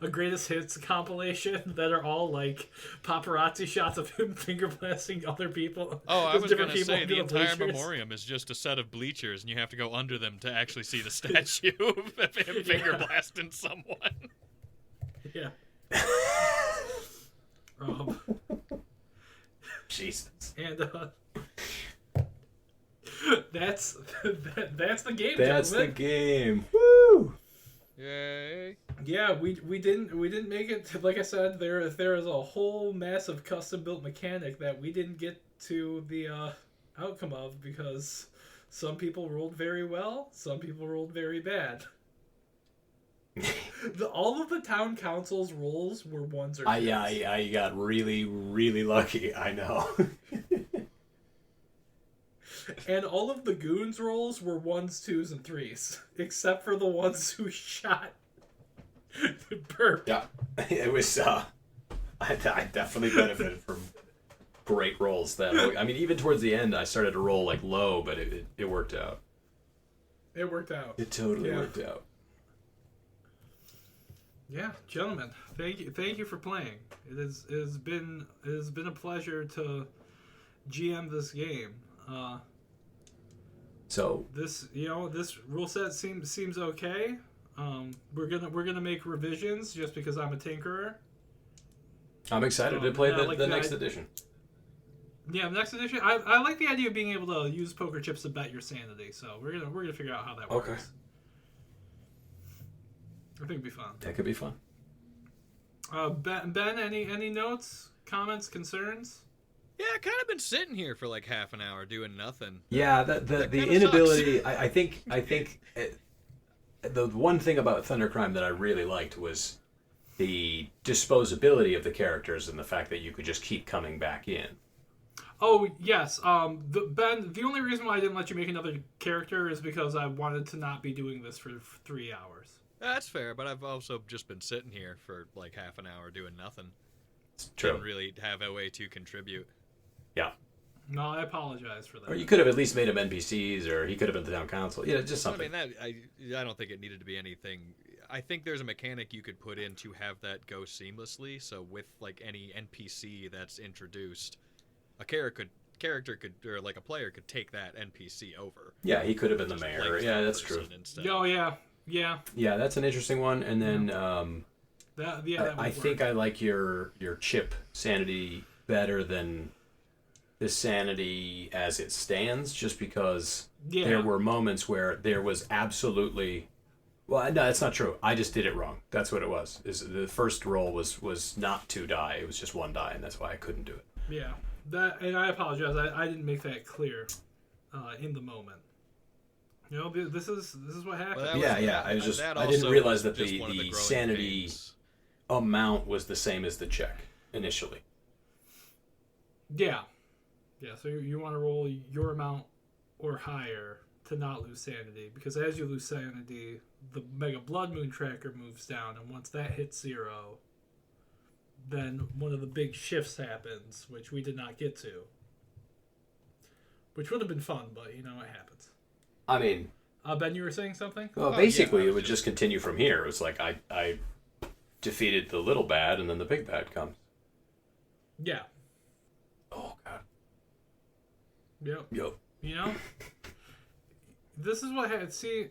a greatest hits compilation that are all like paparazzi shots of him finger blasting other people. Oh, I There's was different going to people say, the doing entire bleachers. memoriam is just a set of bleachers, and you have to go under them to actually see the statue of him finger blasting someone. Yeah. Jesus. And that's the game. That's the gentlemen. game. Woo! Yay. Yeah, we didn't make it. Like I said, there is a whole massive custom built mechanic that we didn't get to the outcome of because some people rolled very well, some people rolled very bad. All of the town council's rolls were ones or twos. I got really, really lucky. I know. And all of the goons' rolls were 1s, 2s, and 3s, except for the ones who shot Burp. Yeah, it was. I definitely benefited from great rolls. I mean, even towards the end, I started to roll like low, but it worked out. It worked out. It totally worked out. Yeah, gentlemen, thank you for playing. It has been a pleasure to GM this game. So This rule set seems okay. We're gonna make revisions just because I'm a tinkerer. I'm excited to play yeah, the next edition. Yeah, next edition. I like the idea of being able to use poker chips to bet your sanity. So we're gonna figure out how that works. Okay. I think it'd be fun. That could be fun. Ben, any notes, comments, concerns? Yeah, I kind of been sitting here for like half an hour doing nothing. Yeah, the kinda inability. I think the one thing about Thundercrime that I really liked was the disposability of the characters and the fact that you could just keep coming back in. Oh yes, Ben. The only reason why I didn't let you make another character is because I wanted to not be doing this for 3 hours. That's fair, but I've also just been sitting here for like half an hour doing nothing. It's true. Didn't really have a way to contribute. Yeah. No, I apologize for that. Or you could have at least made them NPCs, or he could have been the town council. Yeah, just something. I mean, I don't think it needed to be anything. I think there's a mechanic you could put in to have that go seamlessly. So with like any NPC that's introduced, a character could, or like a player could take that NPC over. Yeah, he could have been the Just play mayor. as Yeah, that that's true. person instead. Oh yeah. Yeah, that's an interesting one. And then That would I think work. I like your chip sanity better than the sanity as it stands, just because there were moments where there was absolutely. Well, no, that's not true. I just did it wrong. That's what it was. Is the first roll was not 2 die. It was just 1 die, and that's why I couldn't do it. Yeah, and I apologize. I didn't make that clear in the moment. You know, this is what happened. Well, that was- Yeah. I was just that I didn't also realize was that just one of the growing sanity pains. amount was the same as the check initially. Yeah. So you want to roll your amount or higher to not lose sanity, because as you lose sanity, the Mega Blood Moon tracker moves down, and once that hits 0, then one of the big shifts happens, which we did not get to. Which would have been fun, but you know what happens. I mean, Ben, you were saying something? well, Oh, basically yeah, I it was would just continue from here. It was like I defeated the little bad, and then the big bad comes. Yeah. Oh god. Yep. Yo. You know? This is what happens. See,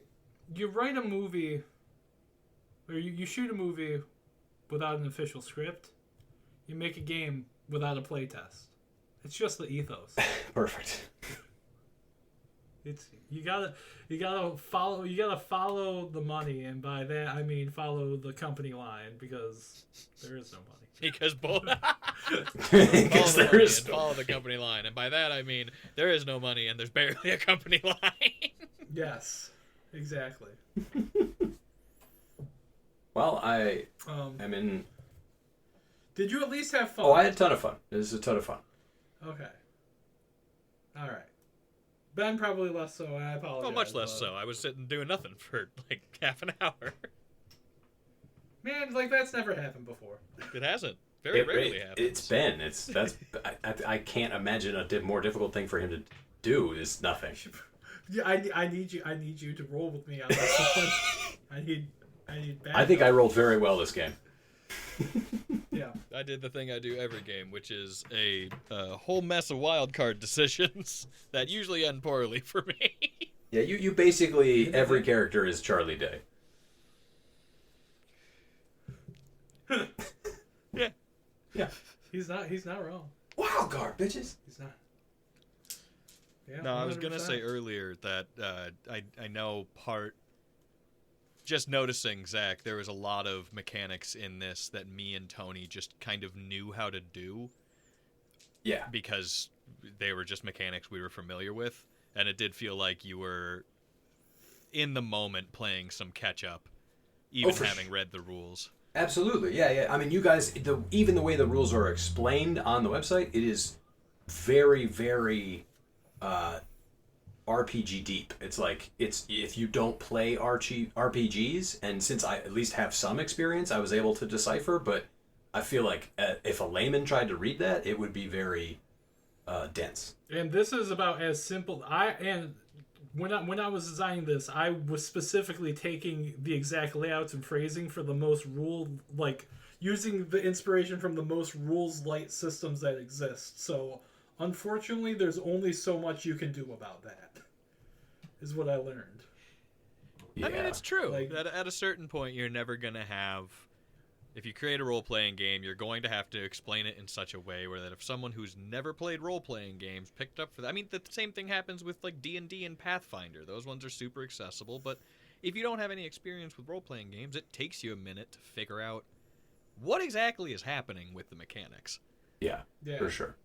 you write a movie, or you shoot a movie without an official script. You make a game without a playtest. It's just the ethos. Perfect. It's you gotta follow the money, and by that I mean follow the company line, because there is no money. Because both Because there is no follow the company line, and by that I mean there is no money and there's barely a company line. Yes, exactly. Well, I Um, am in. did you at least have fun? Oh, I had a ton of fun. This is a ton of fun. Okay. All right. Ben probably less so. I apologize. Well, much less so. I was sitting doing nothing for like half an hour. Man, like that's never happened before. It hasn't. Very rarely happens. It's been. I can't imagine a more difficult thing for him to do is nothing. Yeah, I need you to roll with me on this one. I need bad I think I help. rolled very well this game. Yeah. I did the thing I do every game, which is a whole mess of wild card decisions that usually end poorly for me. Yeah, you basically every character is Charlie Day. Yeah. Yeah. He's not wrong. Wild card, bitches. He's not. Yeah. No, I was gonna 100%. say earlier that I know part. Just noticing, Zach, there was a lot of mechanics in this that me and Tony just kind of knew how to do Yeah. because they were just mechanics we were familiar with, and it did feel like you were in the moment playing some catch up, even for having read the rules. Absolutely. Yeah. I mean, you guys, even the way the rules are explained on the website, it is very, very RPG deep. It's like if you don't play RPGs, and since I at least have some experience, I was able to decipher. But I feel like if a layman tried to read that, it would be very dense. And this is about as simple. When I was designing this, I was specifically taking the exact layouts and phrasing for the most using the inspiration from the most rules light systems that exist. So, unfortunately, there's only so much you can do about that. Is what I learned. Yeah. I mean, it's true. Like- At a certain point, you're never going to have... If you create a role-playing game, you're going to have to explain it in such a way where that if someone who's never played role-playing games picked up for that... I mean, the same thing happens with, like, D&D and Pathfinder. Those ones are super accessible, but if you don't have any experience with role-playing games, it takes you a minute to figure out what exactly is happening with the mechanics. Yeah. Yeah. For sure.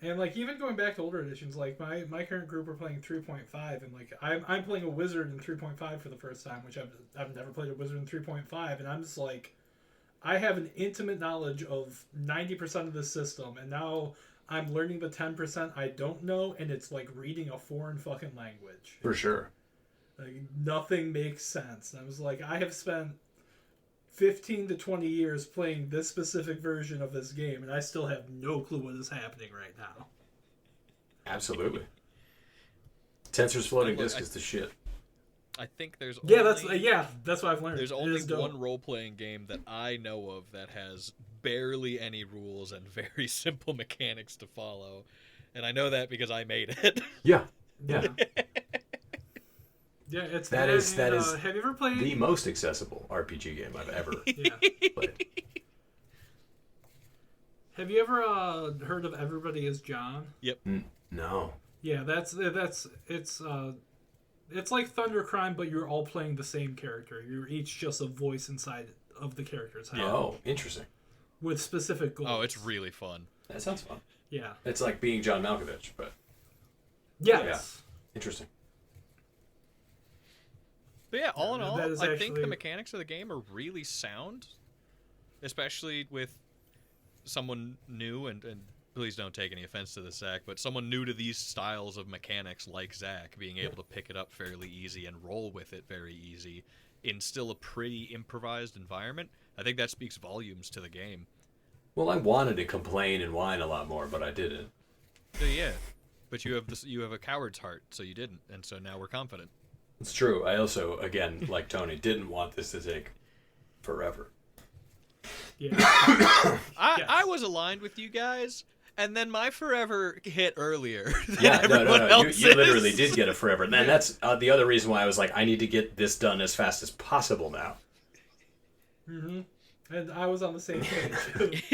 And like even going back to older editions, like my current group are playing 3.5, and like I'm playing a wizard in 3.5 for the first time, which I've never played a wizard in 3.5, and I'm just like, I have an intimate knowledge of 90% of the system, and now I'm learning the 10% I don't know, and it's like reading a foreign fucking language. For sure. Like nothing makes sense. And I was like, I have spent 15 to 20 years playing this specific version of this game, and I still have no clue what is happening right now. Absolutely. Tensor's floating Look, disk is the shit. I think there's Yeah, only... that's what I've learned. There's It only is dope. one role-playing game that I know of that has barely any rules and very simple mechanics to follow, and I know that because I made it. Yeah. Yeah. Yeah, it's That is Have you ever played? The most accessible RPG game I've ever Yeah. played. Have you ever heard of Everybody Is John? No. Yeah, it's like Thunder Crime, but you're all playing the same character. You're each just a voice inside of the character's head Oh, interesting. with specific goals. Oh, it's really fun. That sounds fun. Yeah. It's like being John Malkovich, but Yes. interesting. But yeah, all in all, that is I think the actually- mechanics of the game are really sound, especially with someone new, and please don't take any offense to this, Zach, but someone new to these styles of mechanics like Zach, being able to pick it up fairly easy and roll with it very easy in still a pretty improvised environment. I think that speaks volumes to the game. Well, I wanted to complain and whine a lot more, but I didn't. So yeah, but you have a coward's heart, so you didn't, and so now we're confident. It's true. I also, again, like Tony, didn't want this to take forever. Yeah. I was aligned with you guys, and then my forever hit earlier than Yeah, no. everyone You else's. literally did get a forever. And that's the other reason why I was like, I need to get this done as fast as possible now. Mm-hmm. And I was on the same page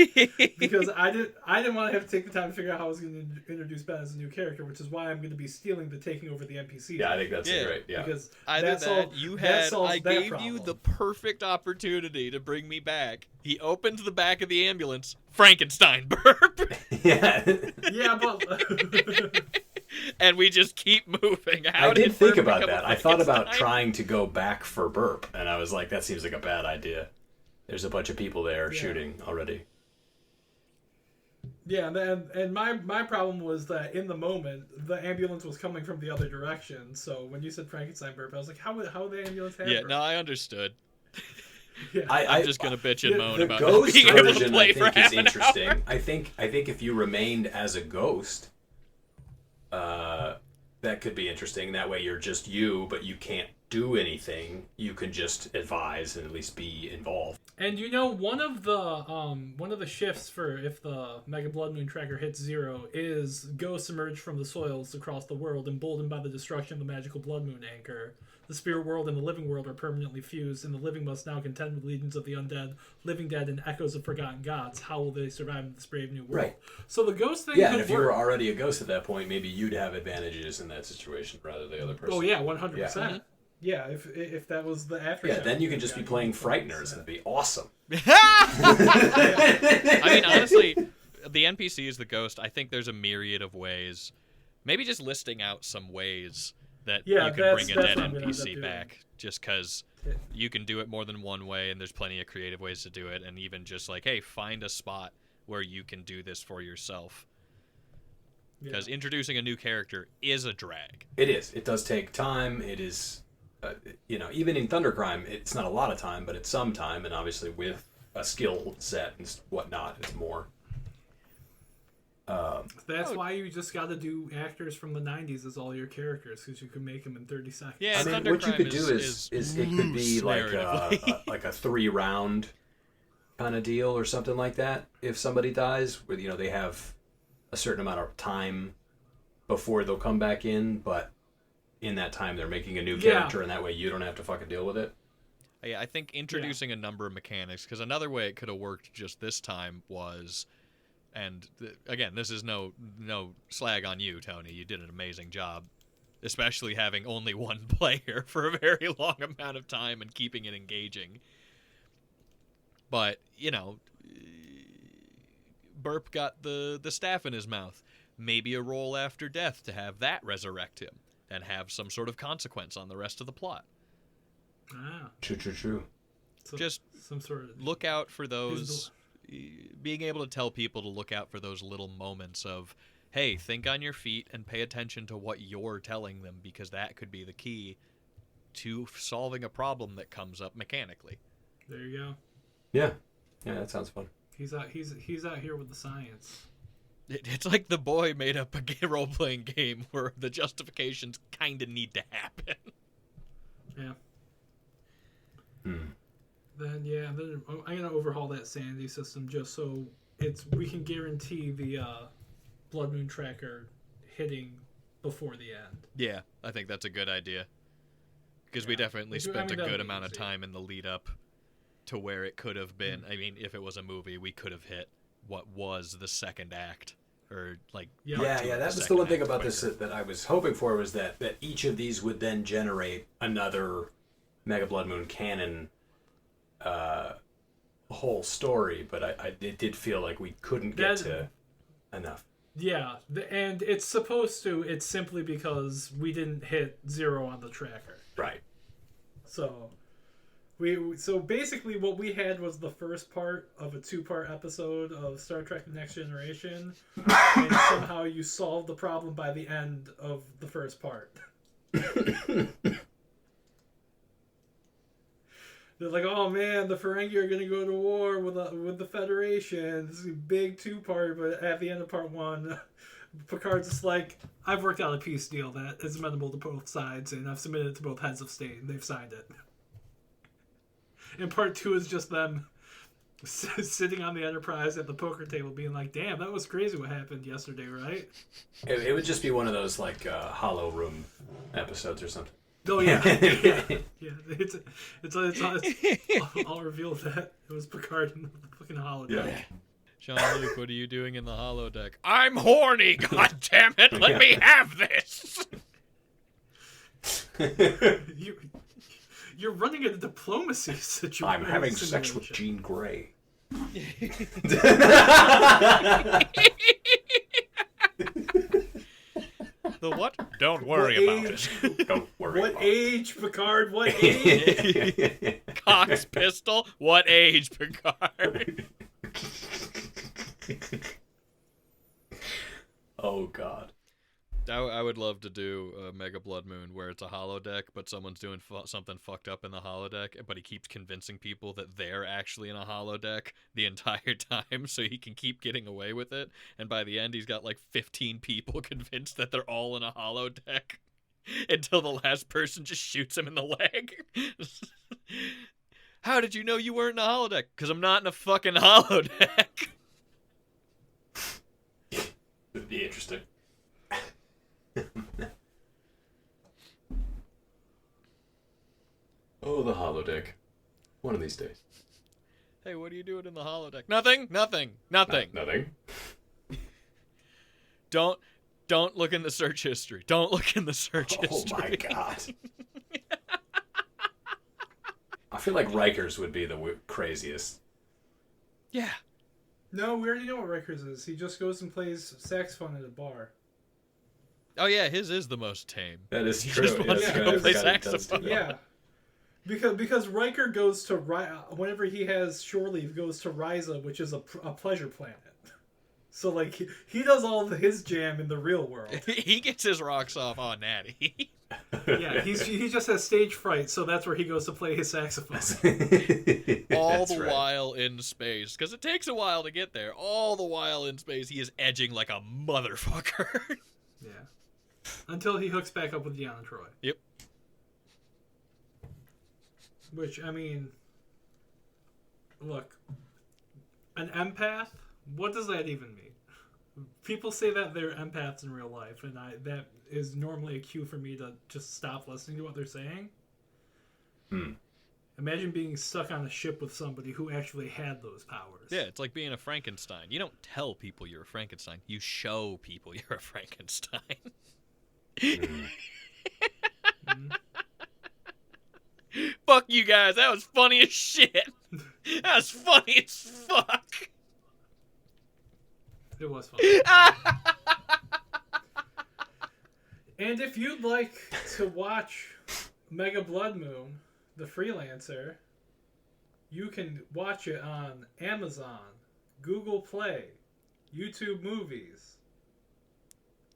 because I didn't want to have to take the time to figure out how I was going to introduce Ben as a new character, which is why I'm going to be stealing the taking over the NPC. Yeah, I think that's Yeah. great. Yeah. Because Either that that, solved- you that had, solves I that gave you problem. the perfect opportunity to bring me back. He opened the back of the ambulance, Frankenstein burp, Yeah. Yeah, but and we just keep moving. How I did think Burp about become a that. I thought about Frankenstein? trying to go back for burp, and I was like, that seems like a bad idea. There's a bunch of people there Yeah. shooting already. yeah, and my problem was that in the moment the ambulance was coming from the other direction. So when you said Frankenstein burp, I was like, how would the ambulance have Yeah, burp? no, I understood. Yeah. I'm just gonna bitch and moan the about ghost not being able to version, play I for think, is half an interesting. hour. I think if you remained as a ghost, that could be interesting. That way, you're just you, but you can't do anything. You can just advise and at least be involved. And you know, one of the shifts for if the Mega Blood Moon tracker hits 0 is ghosts emerge from the soils across the world, emboldened by the destruction of the magical Blood Moon anchor. The spirit world and the living world are permanently fused, and the living must now contend with legions of the undead, living dead, and echoes of forgotten gods. How will they survive in this brave new world? Right. So the ghost thing Yeah, could and if you work. were already a ghost at that point, maybe you'd have advantages in that situation rather than the other person. Oh yeah, 100%. Yeah. Yeah, if that was the after. Yeah, then you can just be playing Frighteners and it'd be awesome. I mean, honestly, the NPC is the ghost. I think there's a myriad of ways. Maybe just listing out some ways that Yeah, you can that's- bring a that's dead what I'm gonna end up NPC doing. back. Just because Yeah. you can do it more than one way, and there's plenty of creative ways to do it. And even just like, hey, find a spot where you can do this for yourself. Because introducing a new character is a drag. It is. It does take time. It is, even in Thundercrime, it's not a lot of time, but it's some time, and obviously with a skill set and whatnot, it's more. That's why you just got to do actors from the 90s as all your characters, because you can make them in 30 seconds. Yeah, I mean, Thundercrime what you could do is it could be loose like narratively. like a 3-round kind of deal or something like that. If somebody dies, where they have a certain amount of time before they'll come back in, but in that time they're making a new Yeah. character, and that way you don't have to fucking deal with it. Yeah, I think introducing a number of mechanics, because another way it could have worked just this time was, and again, this is no slag on you, Tony. You did an amazing job, especially having only one player for a very long amount of time and keeping it engaging. But, Burp got the staff in his mouth. Maybe a roll after death to have that resurrect him and have some sort of consequence on the rest of the plot. Ah, True. so Just some sort of. look out for those, being able to tell people to look out for those little moments of, hey, think on your feet and pay attention to what you're telling them, because that could be the key to solving a problem that comes up mechanically. There you go. Yeah, that sounds fun. He's out here with the science. It's like The Boy made up a role-playing game where the justifications kind of need to happen. Yeah. Hmm. Then I'm gonna overhaul that sanity system just so we can guarantee the Blood Moon tracker hitting before the end. Yeah, I think that's a good idea. Because we Yeah. definitely Which, I spent mean, a that'd good be amount of easy. time in the lead up to where it could have been. I mean, if it was a movie, we could have hit what was the second act. Or, like, Yeah. part Yeah, two of that was the second one thing act about this quicker. that I was hoping for was that each of these would then generate another Mega Blood Moon canon whole story, but it did feel like we couldn't get to enough. Yeah, and it's supposed to. It's simply because we didn't hit 0 on the tracker. Right. So so basically what we had was the first part of a 2-part episode of Star Trek: The Next Generation, and somehow you solved the problem by the end of the first part. They're like, oh man, the Ferengi are gonna go to war with the Federation. This is a big 2-part, but at the end of part 1, Picard's just like, I've worked out a peace deal that is amenable to both sides, and I've submitted it to both heads of state, and they've signed it. And part 2 is just them sitting on the Enterprise at the poker table being like, damn, that was crazy what happened yesterday, right? It would just be one of those, like, Hollow Room episodes or something. Oh, yeah. Yeah. I'll reveal that it was Picard in the fucking holodeck. Yeah. Jean-Luc, what are you doing in the holodeck? I'm horny, god damn it! Let me have this! You're running a diplomacy situation. I'm having sex with Jean Grey. The what? Don't worry about it. Don't worry What about age, Picard? What age? it. Cox pistol? What age, Picard? Oh, God. I would love to do a Mega Blood Moon where it's a holodeck, but someone's doing something fucked up in the holodeck, but he keeps convincing people that they're actually in a holodeck the entire time, so he can keep getting away with it. And by the end, he's got like 15 people convinced that they're all in a holodeck until the last person just shoots him in the leg. How did you know you weren't in a holodeck? Because I'm not in a fucking holodeck. It'd be interesting. Oh, the holodeck. One of these days. Hey, what are you doing in the holodeck? Nothing. Nothing. Don't look in the search history. Don't look in the search history. Oh my God. I feel like Rikers would be the craziest. Yeah. No, we already know what Rikers is. He just goes and plays saxophone at a bar. Oh yeah, his is the most tame. That is He true. just wants Yes, to God, go this play guy does saxophone. do that. Yeah. Because Riker goes to whenever he has shore leave, goes to Ryza, which is a pleasure planet. So like he does all of his jam in the real world. He gets his rocks off on Natty. Yeah, he just has stage fright, so that's where he goes to play his saxophone. All That's the right. while in space, because it takes a while to get there. All the while in space, he is edging like a motherfucker. Yeah. Until he hooks back up with Deanna Troi. Yep. Which, I mean, look, an empath, what does that even mean? People say that they're empaths in real life, and that is normally a cue for me to just stop listening to what they're saying. Imagine being stuck on a ship with somebody who actually had those powers. Yeah, it's like being a Frankenstein. You don't tell people you're a Frankenstein. You show people you're a Frankenstein. Fuck you guys. That was funny as shit. That was funny as fuck. It was fun. And if you'd like to watch Mega Blood Moon, The Freelancer, you can watch it on Amazon, Google Play, YouTube Movies.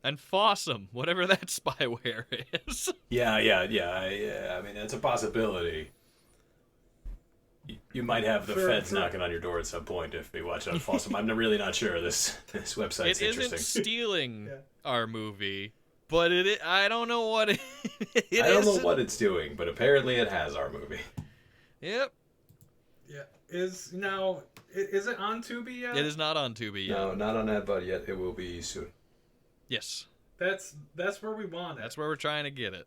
And Fossum, whatever that spyware is. Yeah. I mean, it's a possibility. You might have the feds knocking on your door at some point if you watch it on Fossum. I'm really not sure. This website's It interesting. isn't stealing Yeah. our movie, but I don't know what it is. I don't know what it's doing, but apparently it has our movie. Yep. Yeah. Is it on Tubi yet? It is not on Tubi yet. No, not on that yet. It will be soon. Yes. That's where we want it. That's where we're trying to get it.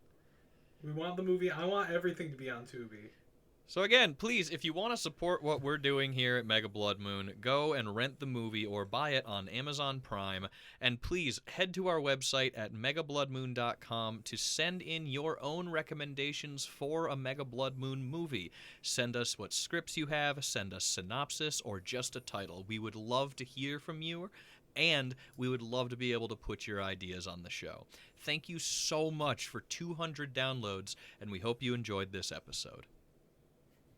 We want the movie. I want everything to be on Tubi. So again, please, if you want to support what we're doing here at Mega Blood Moon, go and rent the movie or buy it on Amazon Prime. And please head to our website at megabloodmoon.com to send in your own recommendations for a Mega Blood Moon movie. Send us what scripts you have, send us synopsis, or just a title. We would love to hear from you. And we would love to be able to put your ideas on the show. Thank you so much for 200 downloads, and we hope you enjoyed this episode.